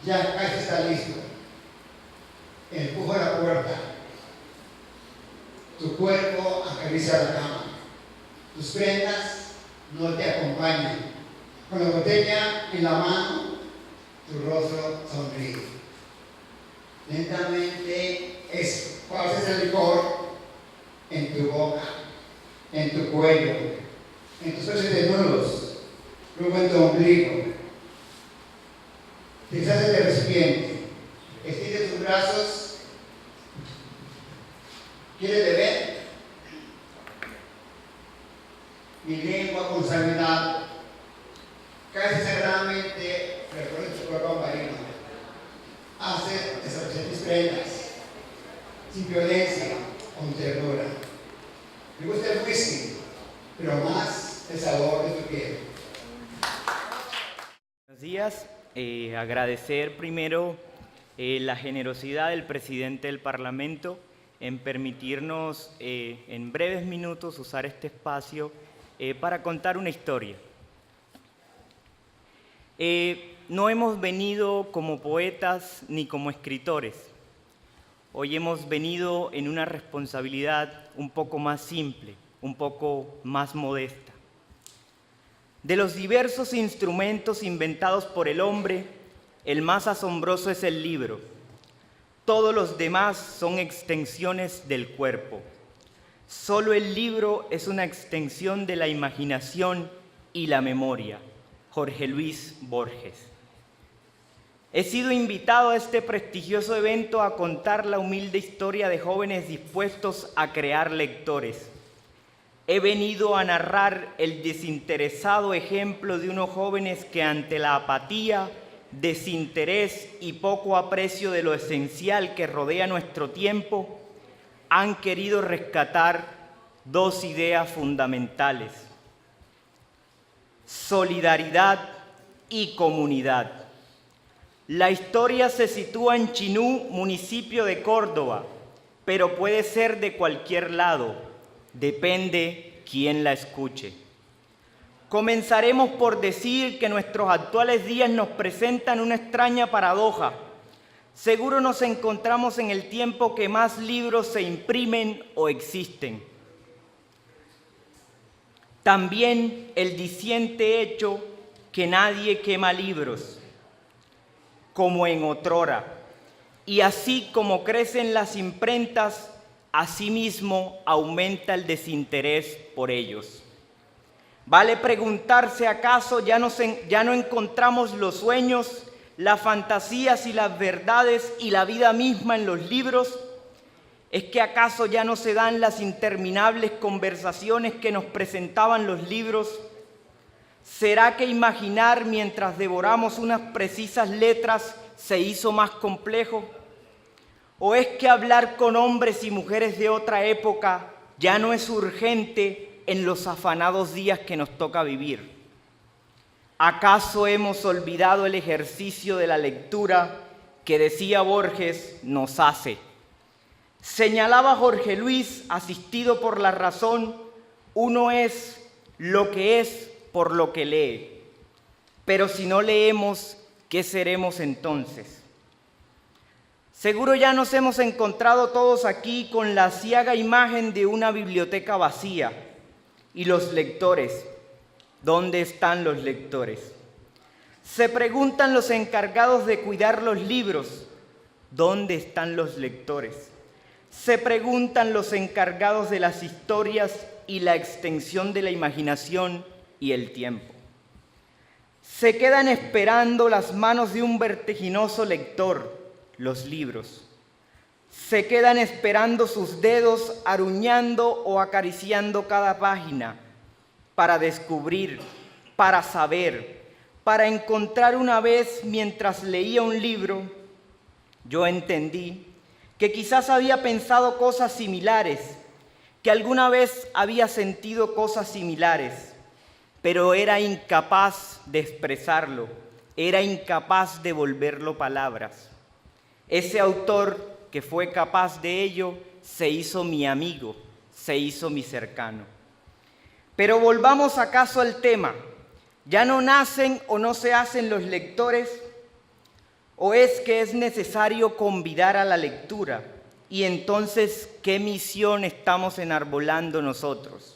Ya casi está listo. Empujo la puerta. Tu cuerpo acaricia la cama. Tus prendas no te acompañan. Con la botella en la mano, tu rostro sonríe. Lentamente esparces el licor en tu boca, en tu cuello, en tus pechos desnudos, luego en tu ombligo, Deshace del recipiente, extiende tus brazos. ¿Quieres beber? Mi lengua con sanidad, casi sagradamente recorre tu cuerpo marino. Hace desaparecer tus prendas, sin violencia, con ternura. Me gusta el whisky, pero más el sabor de tu piel. Buenos días. Agradecer primero la generosidad del presidente del Parlamento en permitirnos en breves minutos usar este espacio para contar una historia. No hemos venido como poetas ni como escritores. Hoy hemos venido en una responsabilidad un poco más simple, un poco más modesta. De los diversos instrumentos inventados por el hombre, el más asombroso es el libro. Todos los demás son extensiones del cuerpo. Solo el libro es una extensión de la imaginación y la memoria. Jorge Luis Borges. He sido invitado a este prestigioso evento a contar la humilde historia de jóvenes dispuestos a crear lectores. He venido a narrar el desinteresado ejemplo de unos jóvenes que ante la apatía, desinterés y poco aprecio de lo esencial que rodea nuestro tiempo, han querido rescatar dos ideas fundamentales: solidaridad y comunidad. La historia se sitúa en Chinú, municipio de Córdoba, pero puede ser de cualquier lado. Depende quién la escuche. Comenzaremos por decir que nuestros actuales días nos presentan una extraña paradoja. Seguro nos encontramos en el tiempo que más libros se imprimen o existen. También el diciente hecho que nadie quema libros, como en otrora. Y así como crecen las imprentas, asimismo aumenta el desinterés por ellos. Vale preguntarse, ¿acaso ya no encontramos los sueños, las fantasías y las verdades y la vida misma en los libros? ¿Es que acaso ya no se dan las interminables conversaciones que nos presentaban los libros? ¿Será que imaginar mientras devoramos unas precisas letras se hizo más complejo? ¿O es que hablar con hombres y mujeres de otra época ya no es urgente en los afanados días que nos toca vivir? ¿Acaso hemos olvidado el ejercicio de la lectura que, decía Borges, nos hace? Señalaba Jorge Luis, asistido por la razón, uno es lo que es por lo que lee. Pero si no leemos, ¿qué seremos entonces? Seguro ya nos hemos encontrado todos aquí con la aciaga imagen de una biblioteca vacía. ¿Y los lectores? ¿Dónde están los lectores? Se preguntan los encargados de cuidar los libros. ¿Dónde están los lectores? Se preguntan los encargados de las historias y la extensión de la imaginación y el tiempo. Se quedan esperando las manos de un vertiginoso lector, los libros. Se quedan esperando sus dedos aruñando o acariciando cada página para descubrir, para saber, para encontrar. Una vez, mientras leía un libro, yo entendí que quizás había pensado cosas similares, que alguna vez había sentido cosas similares, pero era incapaz de expresarlo, era incapaz de volverlo palabras. Ese autor que fue capaz de ello se hizo mi amigo, se hizo mi cercano. Pero volvamos acaso al tema. ¿Ya no nacen o no se hacen los lectores? ¿O es que es necesario convidar a la lectura? Y entonces, ¿qué misión estamos enarbolando nosotros?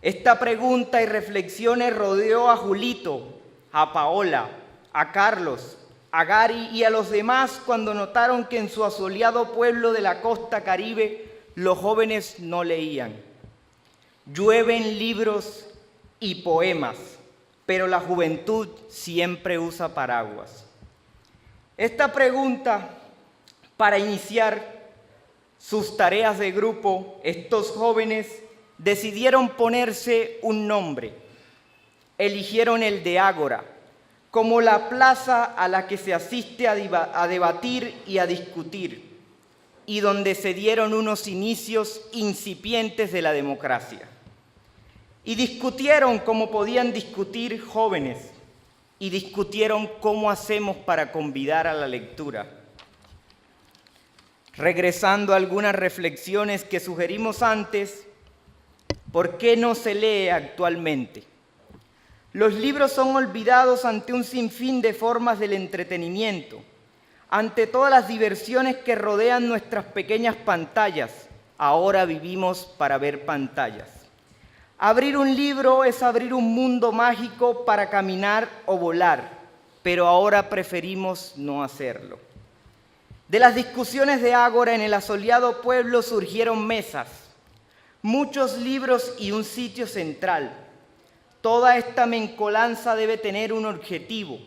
Esta pregunta y reflexiones rodeó a Julito, a Paola, a Carlos, a Gary y a los demás cuando notaron que en su asoleado pueblo de la costa caribe los jóvenes no leían. Llueven libros y poemas, pero la juventud siempre usa paraguas. Esta pregunta, para iniciar sus tareas de grupo, estos jóvenes decidieron ponerse un nombre. Eligieron el de Ágora, como la plaza a la que se asiste a debatir y a discutir, y donde se dieron unos inicios incipientes de la democracia. Y discutieron como podían discutir jóvenes, y discutieron cómo hacemos para convidar a la lectura. Regresando a algunas reflexiones que sugerimos antes, ¿por qué no se lee actualmente? Los libros son olvidados ante un sinfín de formas del entretenimiento, ante todas las diversiones que rodean nuestras pequeñas pantallas. Ahora vivimos para ver pantallas. Abrir un libro es abrir un mundo mágico para caminar o volar, pero ahora preferimos no hacerlo. De las discusiones de Ágora en el asoleado pueblo surgieron mesas, muchos libros y un sitio central. Toda esta mezcolanza debe tener un objetivo: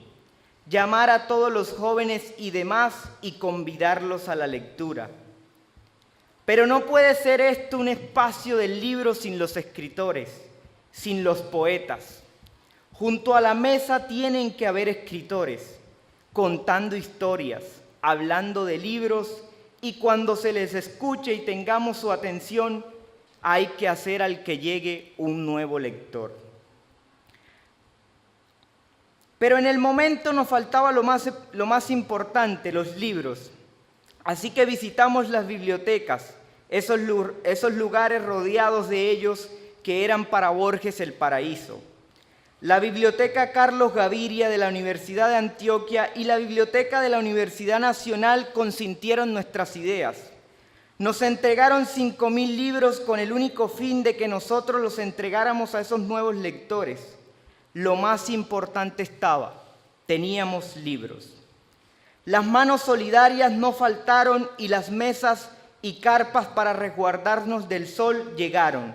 llamar a todos los jóvenes y demás y convidarlos a la lectura. Pero no puede ser esto un espacio del libro sin los escritores, sin los poetas. Junto a la mesa tienen que haber escritores, contando historias, hablando de libros, y cuando se les escuche y tengamos su atención, hay que hacer al que llegue un nuevo lector. Pero en el momento nos faltaba lo más importante, los libros. Así que visitamos las bibliotecas, esos lugares rodeados de ellos que eran para Borges el paraíso. La Biblioteca Carlos Gaviria de la Universidad de Antioquia y la Biblioteca de la Universidad Nacional consintieron nuestras ideas. Nos entregaron 5.000 libros con el único fin de que nosotros los entregáramos a esos nuevos lectores. Lo más importante estaba: teníamos libros. Las manos solidarias no faltaron y las mesas y carpas para resguardarnos del sol llegaron.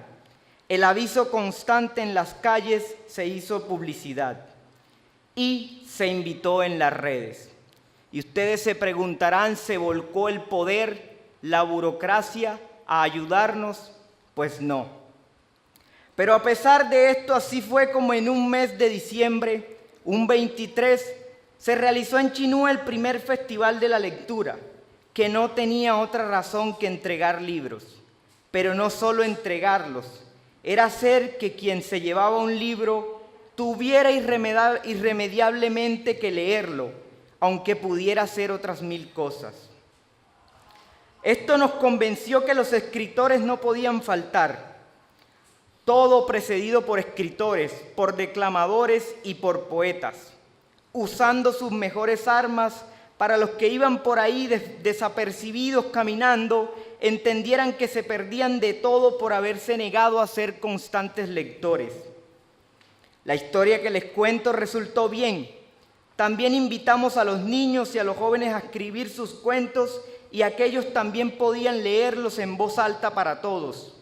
El aviso constante en las calles se hizo publicidad y se invitó en las redes. Y ustedes se preguntarán, ¿se volcó el poder, la burocracia a ayudarnos? Pues no. Pero a pesar de esto, así fue como en un mes de diciembre, un 23, se realizó en Chinúa el primer Festival de la Lectura, que no tenía otra razón que entregar libros. Pero no solo entregarlos, era hacer que quien se llevaba un libro tuviera irremediablemente que leerlo, aunque pudiera hacer otras 1000 cosas. Esto nos convenció que los escritores no podían faltar. Todo precedido por escritores, por declamadores y por poetas, usando sus mejores armas para los que iban por ahí desapercibidos caminando, entendieran que se perdían de todo por haberse negado a ser constantes lectores. La historia que les cuento resultó bien. También invitamos a los niños y a los jóvenes a escribir sus cuentos y aquellos también podían leerlos en voz alta para todos.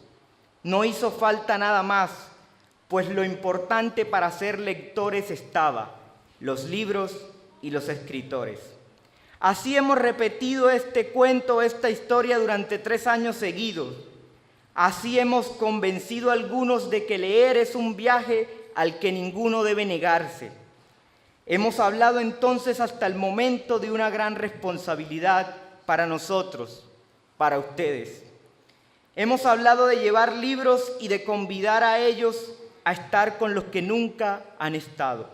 No hizo falta nada más, pues lo importante para ser lectores estaba: los libros y los escritores. Así hemos repetido este cuento, esta historia durante 3 años seguidos. Así hemos convencido a algunos de que leer es un viaje al que ninguno debe negarse. Hemos hablado entonces hasta el momento de una gran responsabilidad para nosotros, para ustedes. Hemos hablado de llevar libros y de convidar a ellos a estar con los que nunca han estado.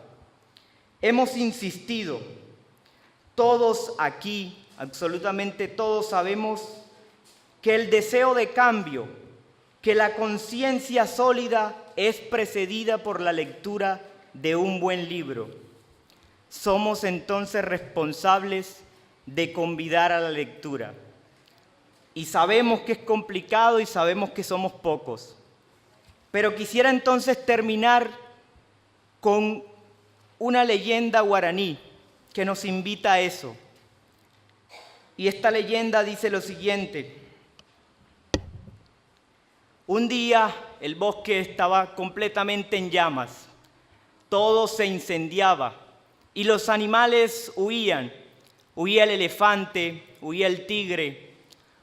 Hemos insistido. Todos aquí, absolutamente todos, sabemos que el deseo de cambio, que la conciencia sólida es precedida por la lectura de un buen libro. Somos entonces responsables de convidar a la lectura. Y sabemos que es complicado y sabemos que somos pocos. Pero quisiera entonces terminar con una leyenda guaraní que nos invita a eso. Y esta leyenda dice lo siguiente: un día el bosque estaba completamente en llamas, todo se incendiaba y los animales huían, huía el elefante, huía el tigre,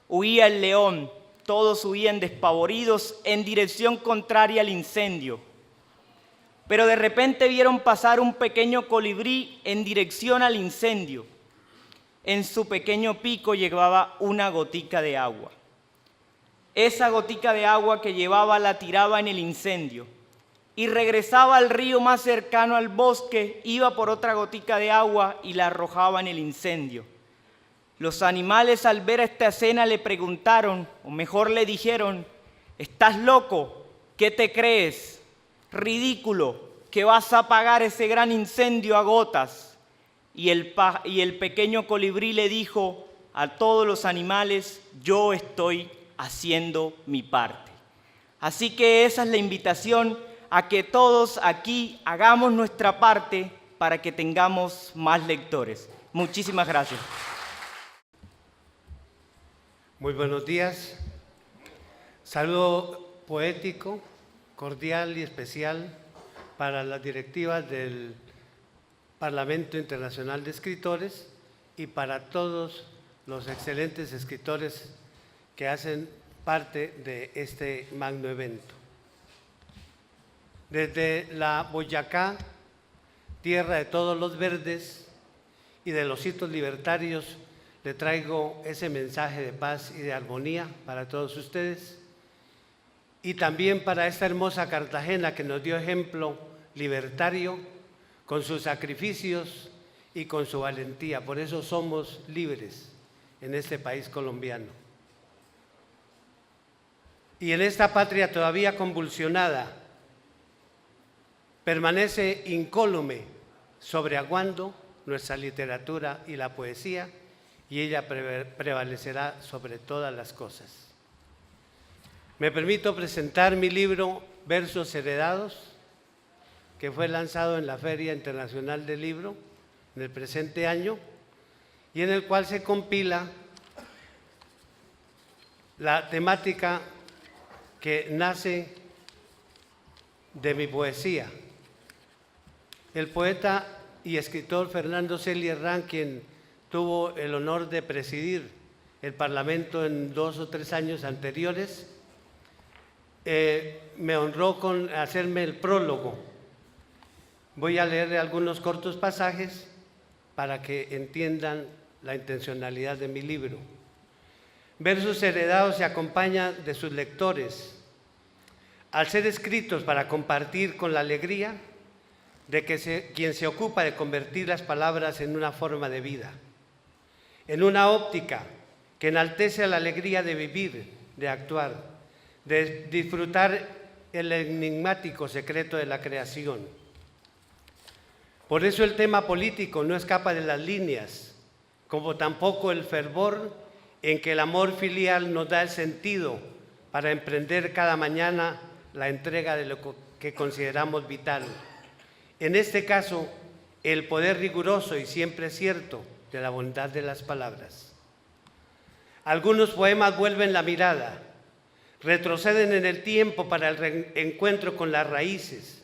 huía el león. Todos huían despavoridos en dirección contraria al incendio. Pero de repente vieron pasar un pequeño colibrí en dirección al incendio. En su pequeño pico llevaba una gotica de agua. Esa gotica de agua que llevaba la tiraba en el incendio y regresaba al río más cercano al bosque, iba por otra gotica de agua y la arrojaba en el incendio. Los animales al ver esta escena le preguntaron, o mejor le dijeron: ¿estás loco? ¿Qué te crees? Ridículo, que vas a apagar ese gran incendio a gotas. Y el pequeño colibrí le dijo a todos los animales: yo estoy haciendo mi parte. Así que esa es la invitación, a que todos aquí hagamos nuestra parte para que tengamos más lectores. Muchísimas gracias. Muy buenos días. Saludo poético, cordial y especial para las directivas del Parlamento Internacional de Escritores y para todos los excelentes escritores que hacen parte de este magno evento. Desde la Boyacá, tierra de todos los verdes y de los hitos libertarios, le traigo ese mensaje de paz y de armonía para todos ustedes y también para esta hermosa Cartagena que nos dio ejemplo libertario con sus sacrificios y con su valentía. Por eso somos libres en este país colombiano. Y en esta patria todavía convulsionada permanece incólume sobreaguando nuestra literatura y la poesía, y ella prevalecerá sobre todas las cosas. Me permito presentar mi libro Versos Heredados, que fue lanzado en la Feria Internacional del Libro en el presente año y en el cual se compila la temática que nace de mi poesía. El poeta y escritor Fernando Celi Herrán, quien tuvo el honor de presidir el Parlamento en 2 o 3 años anteriores, me honró con hacerme el prólogo. Voy a leer algunos cortos pasajes para que entiendan la intencionalidad de mi libro. Versos Heredados se acompaña de sus lectores, al ser escritos para compartir con la alegría de quien se ocupa de convertir las palabras en una forma de vida, en una óptica que enaltece la alegría de vivir, de actuar, de disfrutar el enigmático secreto de la creación. Por eso el tema político no escapa de las líneas, como tampoco el fervor en que el amor filial nos da el sentido para emprender cada mañana la entrega de lo que consideramos vital. En este caso, el poder riguroso y siempre cierto de la bondad de las palabras. Algunos poemas vuelven la mirada, retroceden en el tiempo para el reencuentro con las raíces,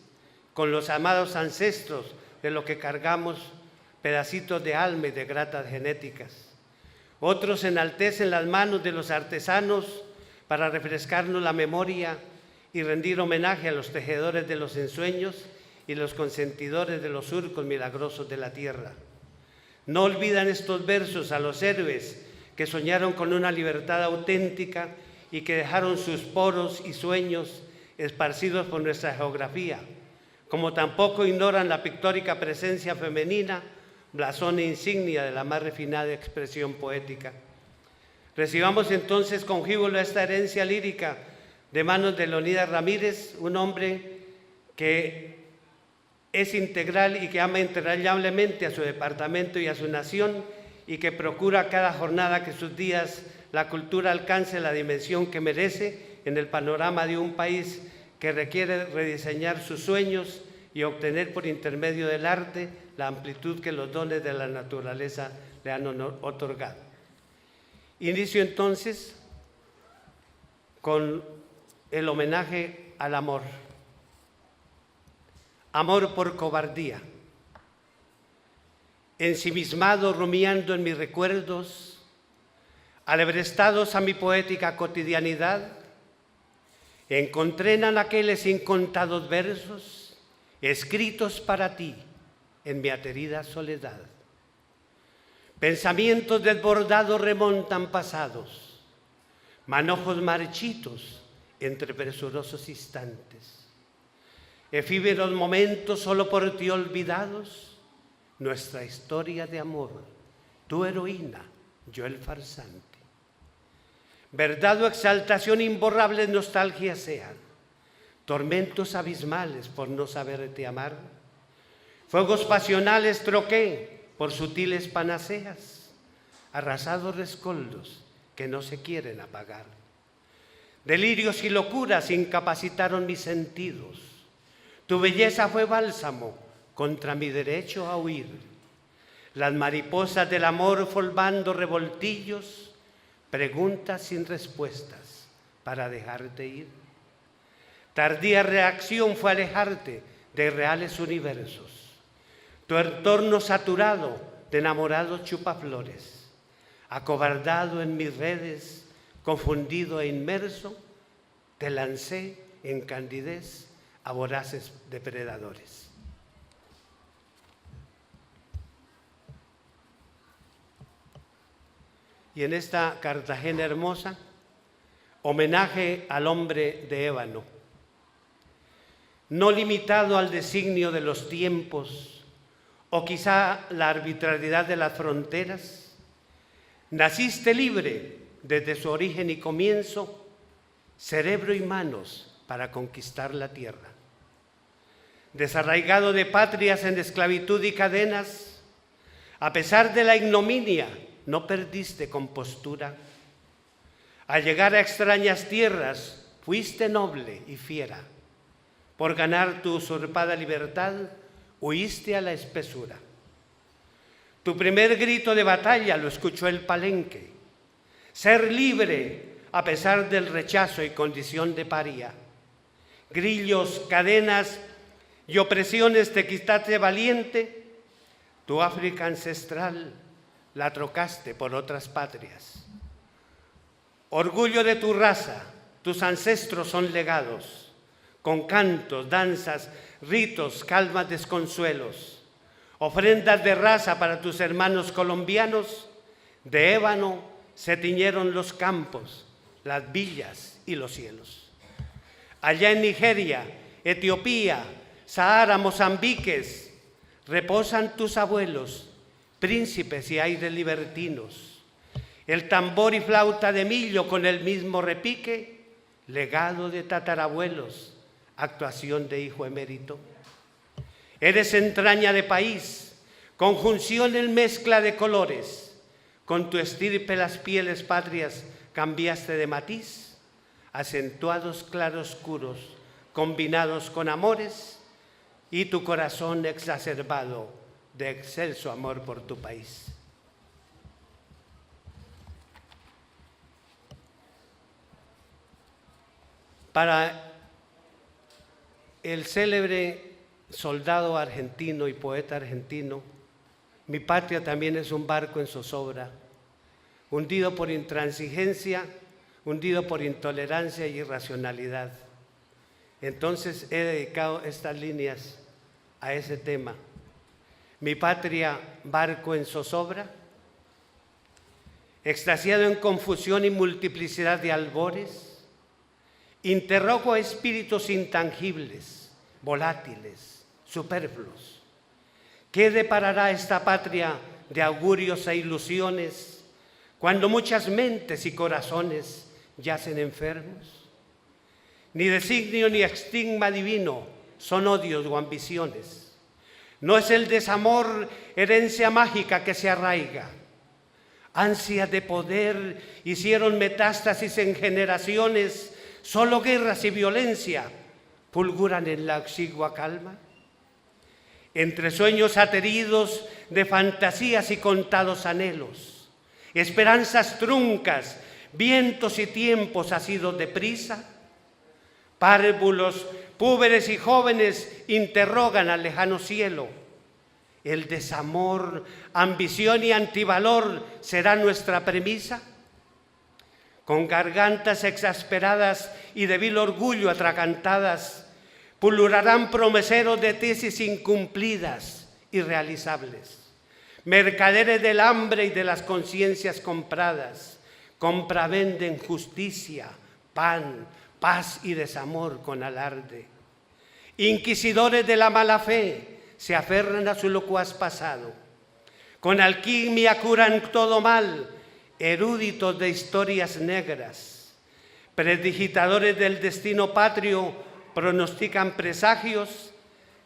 con los amados ancestros de lo que cargamos, pedacitos de alma y de gratas genéticas. Otros enaltecen las manos de los artesanos para refrescarnos la memoria y rendir homenaje a los tejedores de los ensueños y los consentidores de los surcos milagrosos de la tierra. No olvidan estos versos a los héroes que soñaron con una libertad auténtica y que dejaron sus poros y sueños esparcidos por nuestra geografía, como tampoco ignoran la pictórica presencia femenina, blasón e insignia de la más refinada expresión poética. Recibamos entonces con júbilo esta herencia lírica de manos de Leonidas Ramírez, un hombre que es integral y que ama entrañablemente a su departamento y a su nación y que procura cada jornada que sus días la cultura alcance la dimensión que merece en el panorama de un país que requiere rediseñar sus sueños y obtener por intermedio del arte la amplitud que los dones de la naturaleza le han otorgado. Inicio entonces con el homenaje al amor. Amor por cobardía. ensimismado rumiando en mis recuerdos, alebrestados a mi poética cotidianidad, encontré en anaqueles incontados versos escritos para ti en mi aterida soledad. Pensamientos desbordados remontan pasados, manojos marchitos entre presurosos instantes, efímeros momentos solo por ti olvidados, nuestra historia de amor, tu heroína, yo el farsante. Verdad o exaltación imborrables nostalgias sean, tormentos abismales por no saberte amar, fuegos pasionales troqué por sutiles panaceas, arrasados rescoldos que no se quieren apagar. Delirios y locuras incapacitaron mis sentidos, tu belleza fue bálsamo contra mi derecho a huir. Las mariposas del amor formando revoltillos, preguntas sin respuestas para dejarte ir. Tardía reacción fue alejarte de reales universos. Tu entorno saturado de enamorados chupaflores, acobardado en mis redes, confundido e inmerso, te lancé en candidez a voraces depredadores. Y en esta Cartagena hermosa, homenaje al hombre de ébano, no limitado al designio de los tiempos o quizá la arbitrariedad de las fronteras, naciste libre desde su origen y comienzo, cerebro y manos para conquistar la tierra. Desarraigado de patrias en esclavitud y cadenas, a pesar de la ignominia, no perdiste compostura. Al llegar a extrañas tierras, fuiste noble y fiera. Por ganar tu usurpada libertad, huiste a la espesura. Tu primer grito de batalla lo escuchó el Palenque. Ser libre a pesar del rechazo y condición de paria. Grillos, cadenas y opresiones te quitaste valiente. Tu África ancestral la trocaste por otras patrias. Orgullo de tu raza, tus ancestros son legados, con cantos, danzas, ritos, calmas, desconsuelos, ofrendas de raza para tus hermanos colombianos. De ébano se tiñeron los campos, las villas y los cielos. Allá en Nigeria, Etiopía, Sahara, Mozambiques, reposan tus abuelos, príncipes y aires libertinos. El tambor y flauta de millo con el mismo repique, legado de tatarabuelos, actuación de hijo emérito. Eres entraña de país, conjunción en mezcla de colores. Con tu estirpe las pieles patrias cambiaste de matiz, acentuados claroscuros, combinados con amores, y tu corazón exacerbado de excelso amor por tu país. Para el célebre soldado argentino y poeta argentino, mi patria también es un barco en zozobra, hundido por intransigencia, hundido por intolerancia y irracionalidad. Entonces he dedicado estas líneas a ese tema. Mi patria, barco en zozobra, extasiado en confusión y multiplicidad de albores, interrogo a espíritus intangibles, volátiles, superfluos. ¿Qué deparará esta patria de augurios e ilusiones cuando muchas mentes y corazones yacen enfermos? Ni designio ni estigma divino son odios o ambiciones. No es el desamor herencia mágica que se arraiga. Ansias de poder hicieron metástasis en generaciones. Solo guerras y violencia fulguran en la exigua calma. Entre sueños ateridos de fantasías y contados anhelos, esperanzas truncas, vientos y tiempos asidos de prisa, párvulos, púberes y jóvenes interrogan al lejano cielo. el desamor, ambición y antivalor será nuestra premisa. Con gargantas exasperadas y de vil orgullo atragantadas, pulularán promeseros de tesis incumplidas, irrealizables, mercaderes del hambre y de las conciencias compradas, compravenden justicia, pan, paz y desamor con alarde. Inquisidores de la mala fe se aferran a su locuaz pasado, con alquimia curan todo mal, eruditos de historias negras, predigitadores del destino patrio pronostican presagios,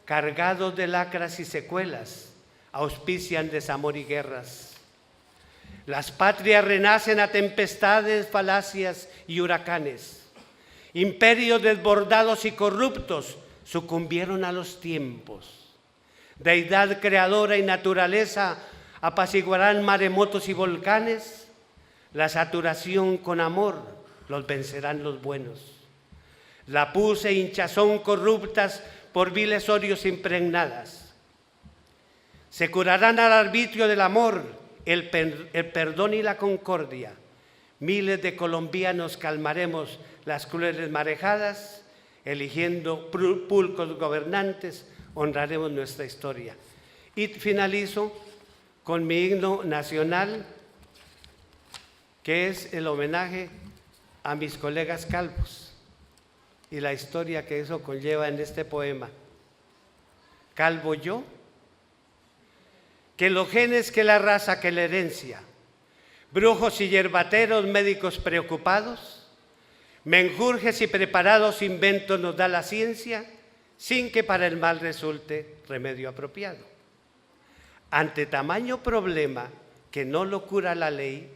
cargados de lacras y secuelas, auspician desamor y guerras. Las patrias renacen a tempestades, falacias y huracanes. Imperios desbordados y corruptos sucumbieron a los tiempos. Deidad creadora y naturaleza apaciguarán maremotos y volcanes. La saturación con amor los vencerán los buenos. La pus e hinchazón corruptas por viles odios impregnadas. Se curarán al arbitrio del amor, el perdón y la concordia. Miles de colombianos calmaremos las crueles marejadas, eligiendo pulcros gobernantes, honraremos nuestra historia. Y finalizo con mi himno nacional, que es el homenaje a mis colegas calvos y la historia que eso conlleva en este poema. Calvo yo, que los genes, que la raza, que la herencia, brujos y yerbateros, médicos preocupados, menjurjes y preparados inventos nos da la ciencia, sin que para el mal resulte remedio apropiado. Ante tamaño problema que no lo cura la ley,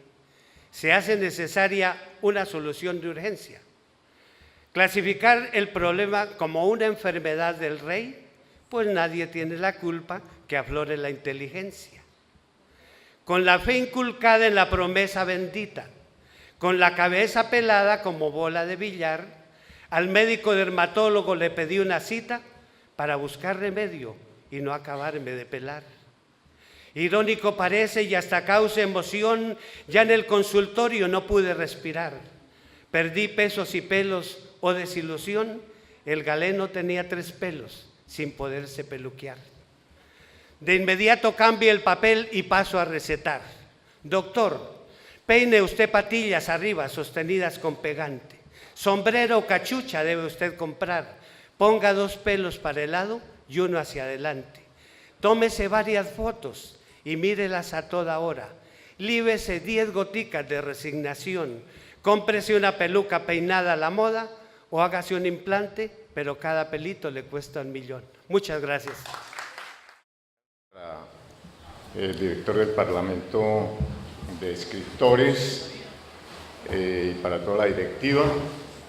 se hace necesaria una solución de urgencia. Clasificar el problema como una enfermedad del rey, pues nadie tiene la culpa que aflore la inteligencia. Con la fe inculcada en la promesa bendita, con la cabeza pelada como bola de billar, al médico dermatólogo le pedí una cita para buscar remedio y no acabarme de pelar. Irónico parece y hasta causa emoción, ya en el consultorio no pude respirar. Perdí pesos y pelos o desilusión, el galeno tenía 3 pelos sin poderse peluquear. De inmediato cambio el papel y paso a recetar. Doctor, peine usted patillas arriba sostenidas con pegante. Sombrero o cachucha debe usted comprar. Ponga 2 pelos para el lado y 1 hacia adelante. Tómese varias fotos y mírelas a toda hora. Lívese 10 goticas de resignación. Cómprese una peluca peinada a la moda o hágase un implante, pero cada pelito le cuesta $1.000.000. Muchas gracias. El director del Parlamento de Escritores y para toda la directiva,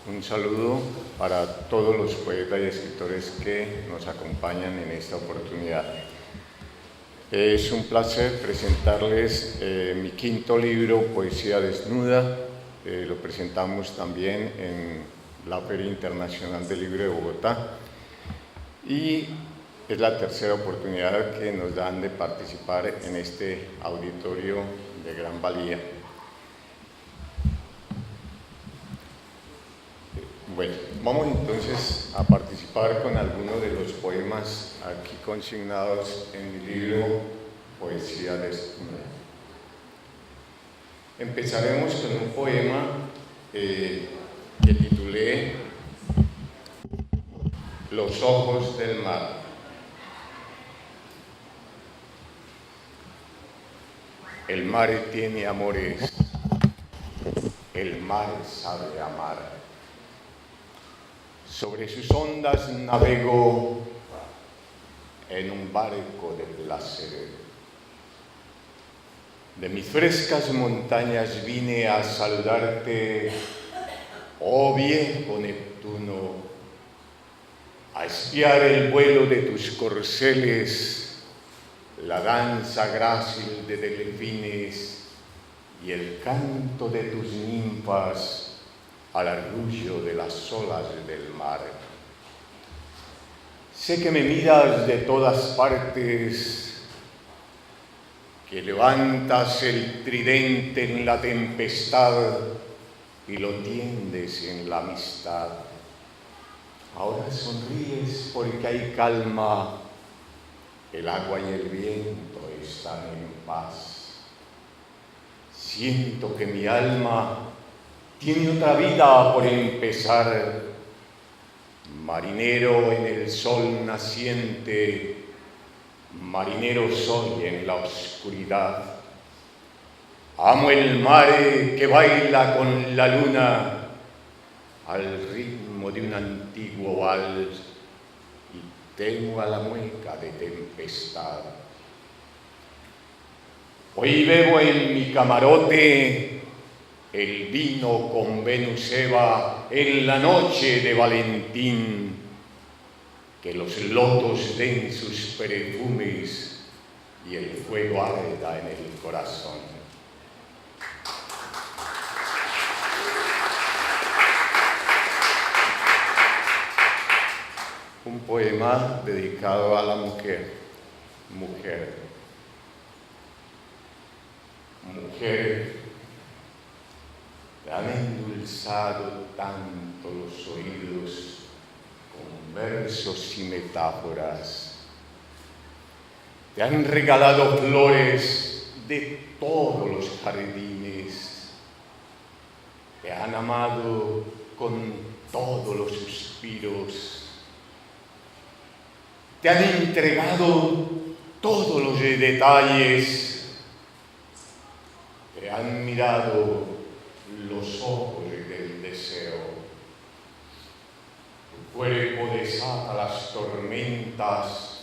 un saludo para todos los poetas y escritores que nos acompañan en esta oportunidad. Es un placer presentarles mi 5º libro, Poesía Desnuda. Lo presentamos también en la Feria Internacional del Libro de Bogotá y es la 3ª oportunidad que nos dan de participar en este auditorio de gran valía. Bueno, vamos entonces a participar con algunos de los poemas aquí consignados en mi libro Poesía Desnuda. Empezaremos con un poema que titulé Los ojos del mar. El mar tiene amores, el mar sabe amar. Sobre sus ondas navego en un barco de placer. De mis frescas montañas vine a saludarte, oh viejo Neptuno, a espiar el vuelo de tus corceles, la danza grácil de delfines y el canto de tus ninfas al arrullo de las olas del mar. Sé que me miras de todas partes que levantas el tridente en la tempestad y lo tiendes en la amistad. Ahora sonríes porque hay calma, el agua y el viento están en paz. Siento que mi alma tiene otra vida por empezar. Marinero en el sol naciente, marinero soy en la oscuridad. Amo el mar que baila con la luna al ritmo de un antiguo vals y temo a la mueca de tempestad. Hoy bebo en mi camarote el vino con Venus Eva en la noche de Valentín, que los lotos den sus perfumes y el fuego arda en el corazón. Un poema dedicado a la mujer. Mujer. Mujer, te han endulzado tanto los oídos con versos y metáforas. Te han regalado flores de todos los jardines. Te han amado con todos los suspiros. Te han entregado todos los detalles. Te han mirado los ojos del deseo. Tu cuerpo desata las tormentas.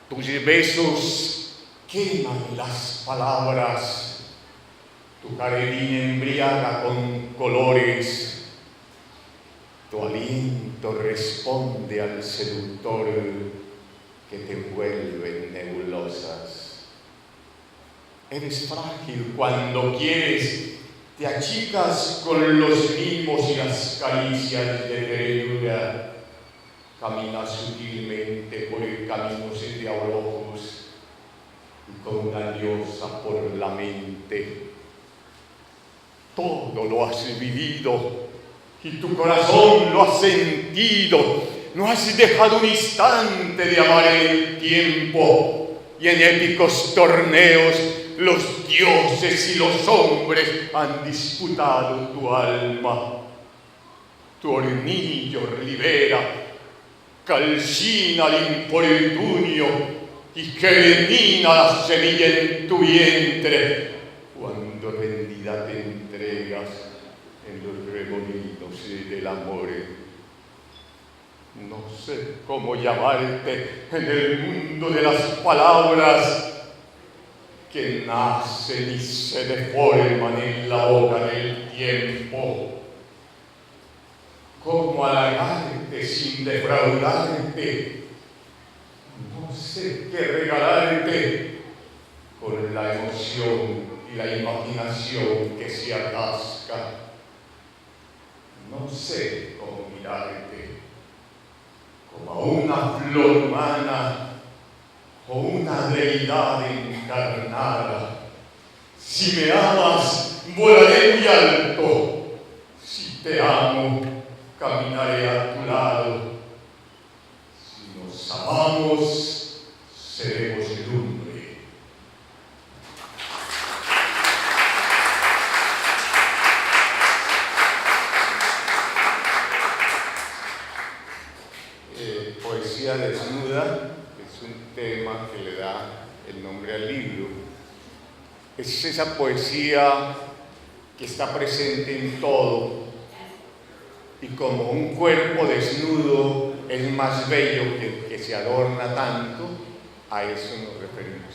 Tus besos queman las palabras. Tu carabina embriaga con colores. Tu aliento responde al seductor que te envuelve en nebulosas. Eres frágil cuando quieres, te achicas con los mimos y las caricias de ternura. Caminas sutilmente por caminos diabólicos y con una diosa por la mente. Todo lo has vivido y tu corazón lo ha sentido. No has dejado un instante de amar en el tiempo y en épicos torneos los dioses y los hombres han disputado tu alma. Tu hornillo libera, calcina el infortunio y germina la semilla en tu vientre cuando rendida te entregas en los remolinos del amor. No sé cómo llamarte en el mundo de las palabras que nacen y se deforman en la boca del tiempo. Cómo halagarte sin defraudarte. No sé qué regalarte con la emoción y la imaginación que se atasca. No sé cómo mirarte, como a una flor humana o una deidad encarnada. Si me amas, volaré muy alto. Si te amo, caminaré a tu lado. Si nos amamos, seremos lumbre. Poesía desnuda es un tema que le da el nombre al libro. Es esa poesía que está presente en todo y como un cuerpo desnudo es más bello que se adorna tanto, a eso nos referimos.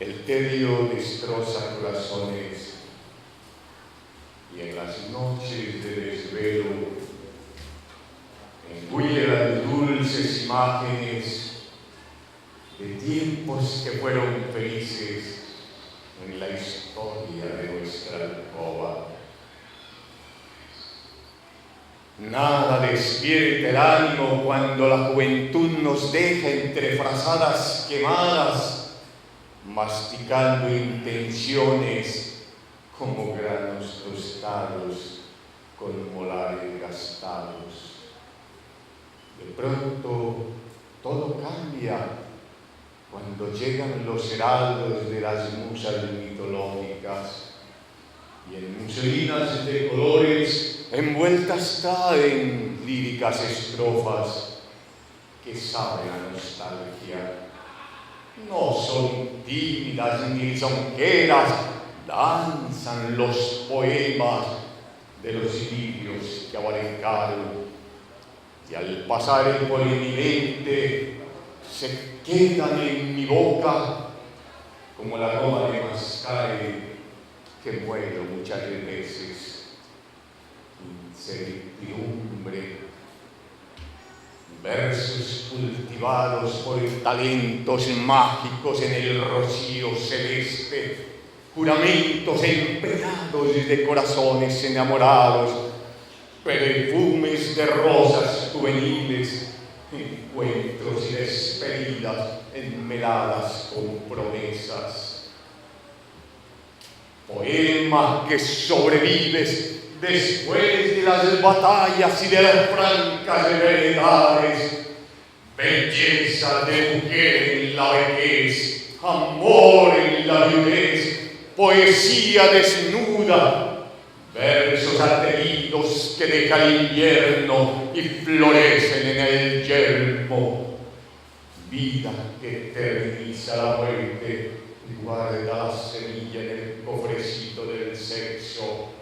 El tedio destroza corazones y en las noches de desvelo engulle las dulces imágenes de tiempos que fueron felices en la historia de nuestra alcoba. Nada despierta el ánimo cuando la juventud nos deja entre frazadas quemadas, masticando intenciones como granos tostados con molares gastados. De pronto todo cambia cuando llegan los heraldos de las musas mitológicas y en muselinas de colores envueltas traen líricas estrofas que saben a nostalgia. No son tímidas ni lisonjeras, danzan los poemas de los lirios que abalencaron, y al pasar por mi mente se quedan en mi boca como la goma de mascare que muero muchas veces. Incertidumbre, versos cultivados por talentos mágicos en el rocío celeste, juramentos empeñados de corazones enamorados, perfumes de rosas juveniles, encuentros y despedidas enmeladas con promesas. Poema que sobrevives después de las batallas y de las francas veredades, belleza de mujer en la vejez, amor en la viudez, poesía desnuda, versos atrevidos que deja el invierno y florecen en el yermo, vida que eterniza la muerte y guarda la semilla en el cofrecito del sexo.